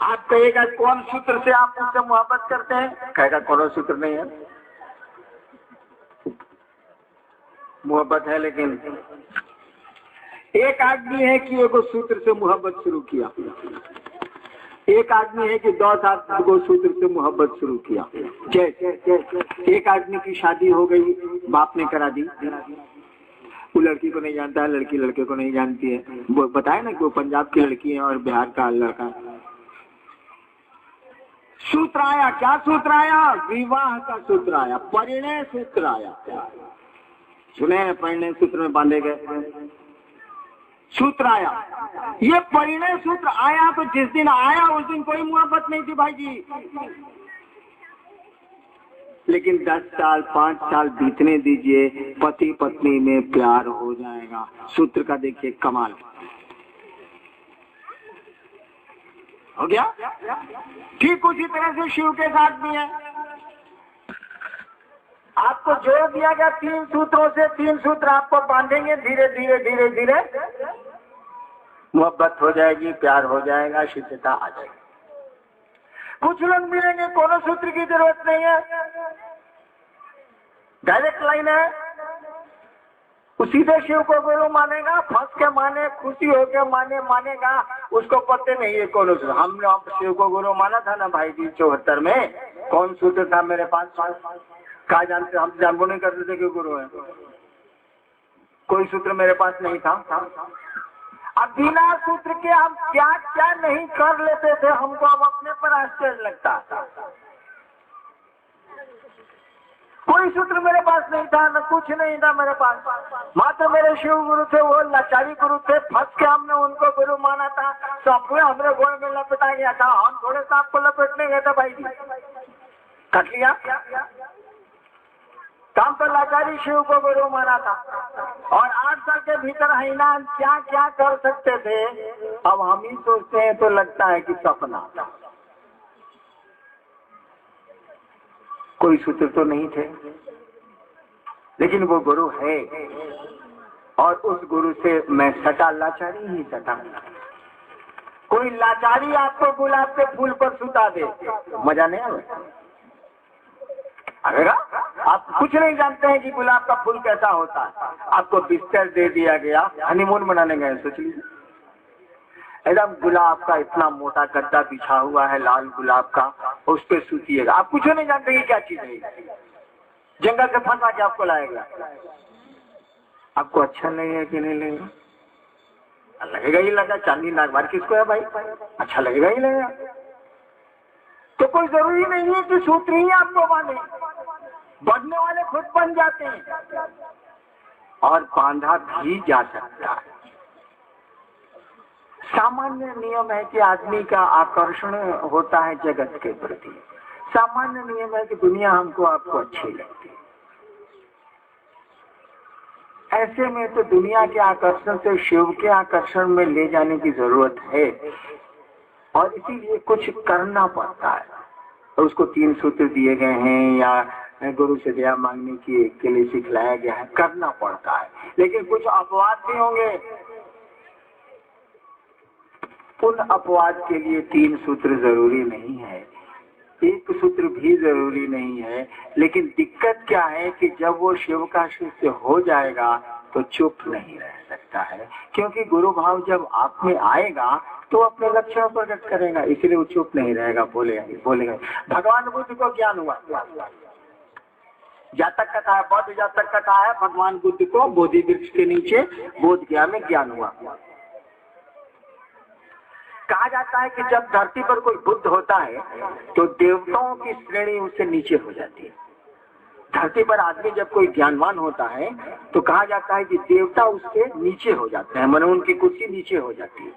आप कहेगा कौन सूत्र से आप उनसे मोहब्बत करते हैं? कहेगा कौन सूत्र नहीं है, मोहब्बत है लेकिन एक आदमी है कि एगो सूत्र से मोहब्बत शुरू किया, एक आदमी है कि 10 आदमी को सूत्र से मोहब्बत शुरू किया। जैसे एक आदमी की शादी हो गई, बाप ने करा दी, वो लड़की को नहीं जानता है, लड़की लड़के को नहीं जानती है। वो बताए ना कि वो पंजाब की लड़की है और बिहार का लड़का। सूत्र आया, क्या सूत्र आया? विवाह का सूत्र आया, परिणय सूत्र आया। सुने, परिणय सूत्र में बांधे गए सूत्र आया। ये परिणय सूत्र आया तो जिस दिन आया उस दिन कोई मोहब्बत नहीं थी भाई जी, लेकिन 10 साल 5 साल बीतने दीजिए, पति पत्नी में प्यार हो जाएगा। सूत्र का देखिए कमाल हो गया। ठीक उसी तरह से शिव के साथ भी है। आपको जोड़ दिया गया 3 सूत्रों से, 3 सूत्र आपको बांधेंगे, धीरे धीरे धीरे धीरे मोहब्बत हो जाएगी, प्यार हो जाएगा, शुद्धता आ जाएगी। कुछ लोग मिलेंगे, कोनो सूत्र की जरूरत नहीं है, डायरेक्ट लाइन है, उसी से शिव को गुरु मानेगा, फंस के माने, खुशी होके माने, मानेगा, उसको पते नहीं है कौन सूत्र। हमने शिव को गुरु माना था ना भाई जी 74 में, कौन सूत्र था मेरे पास? कहा जानते, हम जानबो नहीं करते थे कि गुरु है, कोई सूत्र मेरे पास नहीं था। अब बिना सूत्र के हम क्या क्या नहीं कर लेते थे, हमको अब अपने पर आश्चर्य लगता था। कोई सूत्र मेरे पास नहीं था, न कुछ नहीं था मेरे पास, मात्र मेरे शिव गुरु थे, वो लाचारी गुरु थे, फंस के हमने उनको गुरु माना था। सब हमने गोल में लपेटा गया था, हम थोड़े सा आपको लपेटने गए थे भाई जी, कट लिया काम। तो लाचारी शिव को गुरु माना था, और 8 साल के भीतर हिना क्या क्या कर सकते थे, अब हम ही सोचते हैं तो लगता है कि सपना था। कोई सूत्र तो नहीं थे, लेकिन वो गुरु है, और उस गुरु से मैं सटा, लाचारी ही सटा। कोई लाचारी आपको गुलाब के फूल पर सुता दे, मजा नहीं आएगा? अगर आप कुछ नहीं जानते हैं कि गुलाब का फूल कैसा होता है, आपको बिस्तर दे दिया गया, हनीमून मनाने गए, सोच लीजिए, एकदम गुलाब का इतना मोटा गद्दा बिछा हुआ है, लाल गुलाब का, उस पर सूतिएगा। आप कुछ नहीं जानते ये क्या चीज है, जंगल से फंसा के आपको लाएगा, आपको अच्छा नहीं है कि नहीं लगेगा? लगेगा ही लगा। चांदी नागवार किसको है भाई, अच्छा लगेगा ही लगेगा। तो कोई जरूरी नहीं है कि सूत्र ही आपको बांधे, बढ़ने वाले खुद बन जाते हैं, और बांधा भी जा सकता है। सामान्य नियम है कि आदमी का आकर्षण होता है जगत के प्रति। सामान्य नियम है कि दुनिया हमको आपको अच्छी लगती है। ऐसे में तो दुनिया के आकर्षण से शिव के आकर्षण में ले जाने की जरूरत है, और इसीलिए कुछ करना पड़ता है। तो उसको 3 सूत्र दिए गए हैं, या गुरु से दया मांगने के लिए सिखलाया गया है, करना पड़ता है। लेकिन कुछ अपवाद भी होंगे, उन अपवाद के लिए 3 सूत्र जरूरी नहीं है, 1 सूत्र भी जरूरी नहीं है। लेकिन दिक्कत क्या है कि जब वो शिव का शिष्य हो जाएगा तो चुप नहीं रह सकता है, क्योंकि गुरु भाव जब आप में आएगा तो अपने लक्ष्य प्रकट करेगा, इसलिए वो चुप नहीं रहेगा, बोलेगा। भगवान बुद्ध को ज्ञान हुआ, जातक कथा है, बौद्ध जातक कथा है, भगवान बुद्ध को बोधि वृक्ष के नीचे बोध गया में ज्ञान हुआ। कहा जाता है कि जब धरती पर कोई बुद्ध होता है तो देवताओं की श्रेणी उससे नीचे हो जाती है। धरती पर आदमी जब कोई ज्ञानवान होता है तो कहा जाता है कि देवता उससे नीचे हो जाते हैं, मानो उनकी कुर्सी नीचे हो जाती है।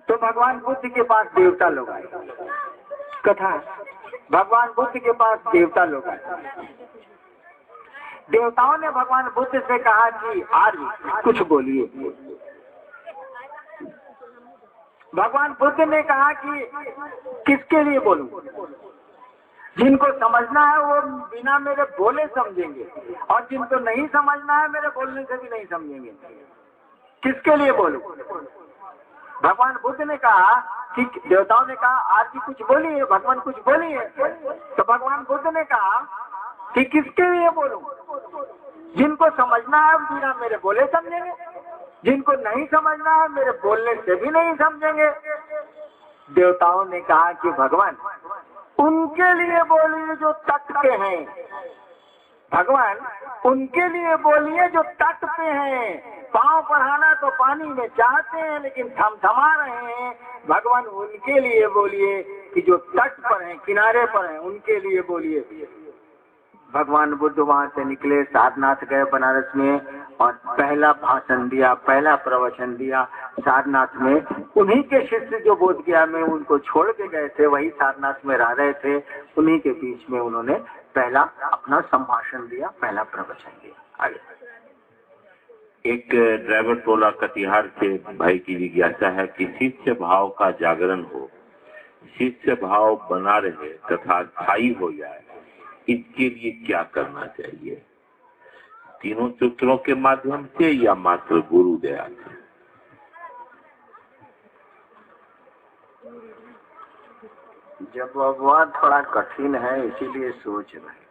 तो भगवान बुद्ध के पास देवता लोग आए, कथा है, भगवान बुद्ध के पास देवता लोग आए। देवताओं ने भगवान बुद्ध से कहा कि आर्य कुछ बोलिए। भगवान बुद्ध ने कहा कि किसके लिए बोलूं? जिनको समझना है वो बिना मेरे बोले समझेंगे, और जिनको नहीं समझना है मेरे बोलने से भी नहीं समझेंगे। किसके लिए बोलूं? भगवान बुद्ध ने कहा कि देवताओं ने कहा आरती कुछ बोलिए, भगवान कुछ बोलिए। तो भगवान बुद्ध ने कहा कि किसके लिए बोलूं? जिनको समझना है बिना मेरे बोले समझेंगे, जिनको नहीं समझना है मेरे बोलने से भी नहीं समझेंगे। देवताओं ने कहा कि भगवान उनके लिए बोलिए जो तट पे हैं, भगवान उनके लिए बोलिए जो तट पे हैं। पांव बढ़ाना तो पानी में चाहते हैं लेकिन थमथमा रहे हैं। भगवान उनके लिए बोलिए कि जो तट पर हैं, किनारे पर हैं, उनके लिए बोलिए। भगवान बुद्ध वहां से निकले, सारनाथ गए बनारस में और पहला भाषण दिया, पहला प्रवचन दिया सारनाथ में। उन्हीं के शिष्य जो बोध गया में उनको छोड़ के गए थे, वही सारनाथ में रह रहे थे, उन्हीं के बीच में उन्होंने पहला अपना संभाषण दिया, पहला प्रवचन दिया। आगे एक ड्राइवर टोला कटिहार से भाई की जिज्ञासा है कि शिष्य भाव का जागरण हो, शिष्य भाव बना रहे तथा स्थायी हो जाए, इसके लिए क्या करना चाहिए? तीनों सूत्रों के माध्यम से या मात्र गुरु दया से? जब वह थोड़ा कठिन है इसीलिए सोच रहे।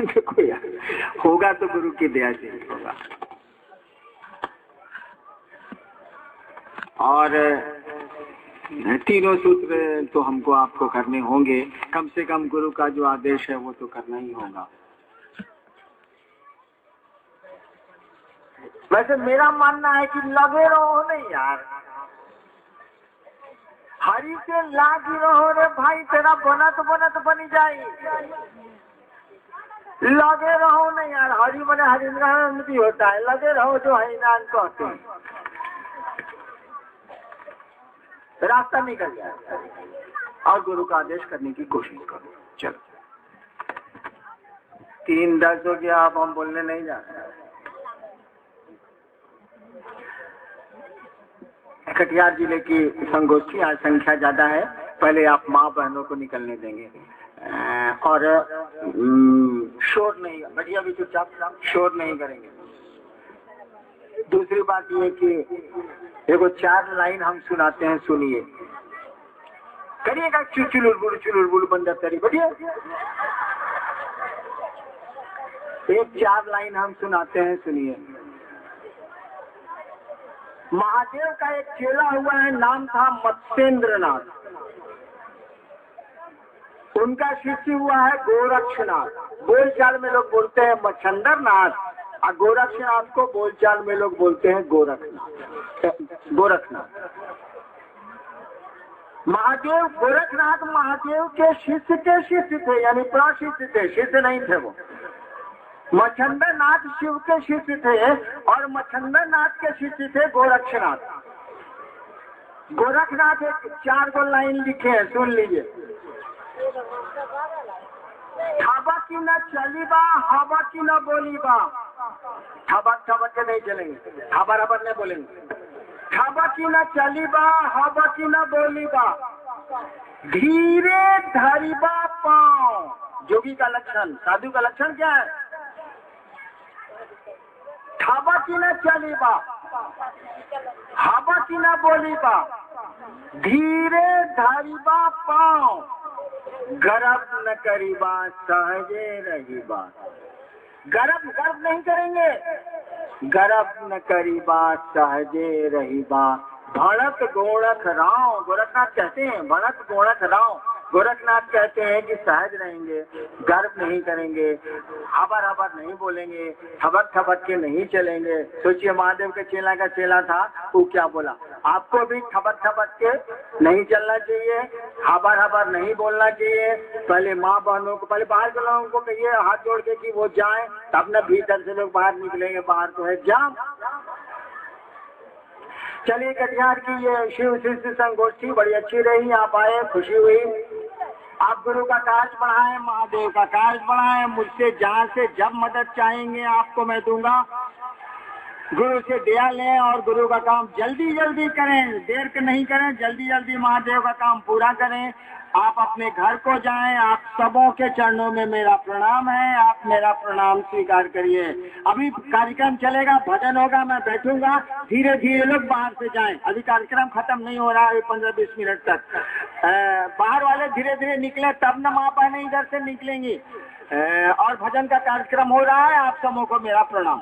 देखो यार, होगा तो गुरु की दया से होगा। और तीनों सूत्र तो हमको आपको करने होंगे, कम से कम गुरु का जो आदेश है वो तो करना ही होगा। वैसे मेरा मानना है कि लगे रहो नहीं यार, हरि से लागी रहो रे भाई, तेरा बनत बनी जाए। लगे रहो नहीं यार, हरि बने हरिंद्रानंद होता है, लगे रहो जो हरिनाम कहते हैं, रास्ता निकल जाए और गुरु का आदेश करने की कोशिश करो। चलो 3:10 हो गया, अब हम बोलने नहीं जा रहे। कटिहार जिले की संगोष्ठी आज संख्या ज्यादा है, पहले आप माँ बहनों को निकलने देंगे और शोर नहीं, बढ़िया भी चुपचाप शोर नहीं करेंगे। दूसरी बात ये कि देखो 4 लाइन हम सुनाते हैं, सुनिए, करिएगा चुलुल बंद करिए, बढ़िया। एक 4 लाइन हम सुनाते हैं, सुनिए। महादेव का एक चेला हुआ है, नाम था मत्स्येंद्रनाथ। उनका शिष्य हुआ है गोरक्षनाथ। बोलचाल में लोग बोलते हैं मच्छंदरनाथ और गोरक्षनाथ को बोलचाल में लोग बोलते हैं गोरखनाथ। महादेव गोरखनाथ महादेव के शिष्य थे, यानी प्रशिष्य थे, शिष्य नहीं थे वो। मच्छंदरनाथ शिव के शिष्य थे और मच्छंदरनाथ के शिष्य थे गोरक्षनाथ। गोरखनाथ एक 4 लाइन लिखे हैं, सुन लीजिए। थाबा की न चली बा, हवा की न बोली बा। थाबा के नहीं चलेंगे, थाबा रबर नहीं बोलेंगे। थाबा की न चली बा, हवा की न बोली बा, धीरे धरिबा पाँव। जोगी का लक्षण, साधु का लक्षण क्या है? थाबा की न चली बा, हवा की न बोली बा, धीरे धरिबा पाँव, गर्भ न करीबा, सहजे रहीबा। गर्भ नहीं करेंगे, गर्भ न करीबा, सहजे रहीबा। भड़क गोरख राव, गोरखनाथ कहते हैं भड़क गोरख राव। गोरखनाथ कहते हैं कि सहज रहेंगे, गर्व नहीं करेंगे, हबर नहीं बोलेंगे, थबक के नहीं चलेंगे। सोचिए महादेव के चेला का चेला था, वो क्या बोला? आपको भी थबक के नहीं चलना चाहिए, हबर नहीं बोलना चाहिए। पहले माँ बहनों को, पहले बाहर के लोगों को कहिए हाथ जोड़ के कि वो जाए, तब न भीतर से लोग बाहर निकलेंगे। बाहर तो है जाम। चलिए, कटिहार की ये शिव शिष्य संगोष्ठी बड़ी अच्छी रही, आप आए, खुशी हुई। आप गुरु का कार्य बढ़ाएं, महादेव का कार्य बढ़ाएं। मुझसे जहाँ से जब मदद चाहेंगे आपको मैं दूंगा। गुरु से दया लें और गुरु का काम जल्दी करें, देर के नहीं करें, जल्दी महादेव का काम पूरा करें। आप अपने घर को जाएं। आप सबों के चरणों में मेरा प्रणाम है, आप मेरा प्रणाम स्वीकार करिए। अभी कार्यक्रम चलेगा, भजन होगा, मैं बैठूंगा, धीरे लोग बाहर से जाएं। अभी कार्यक्रम खत्म नहीं हो रहा है, 15-20 मिनट तक। बाहर वाले धीरे धीरे निकले तब न माँ बहने इधर से निकलेंगी। और भजन का कार्यक्रम हो रहा है। आप सबों को मेरा प्रणाम।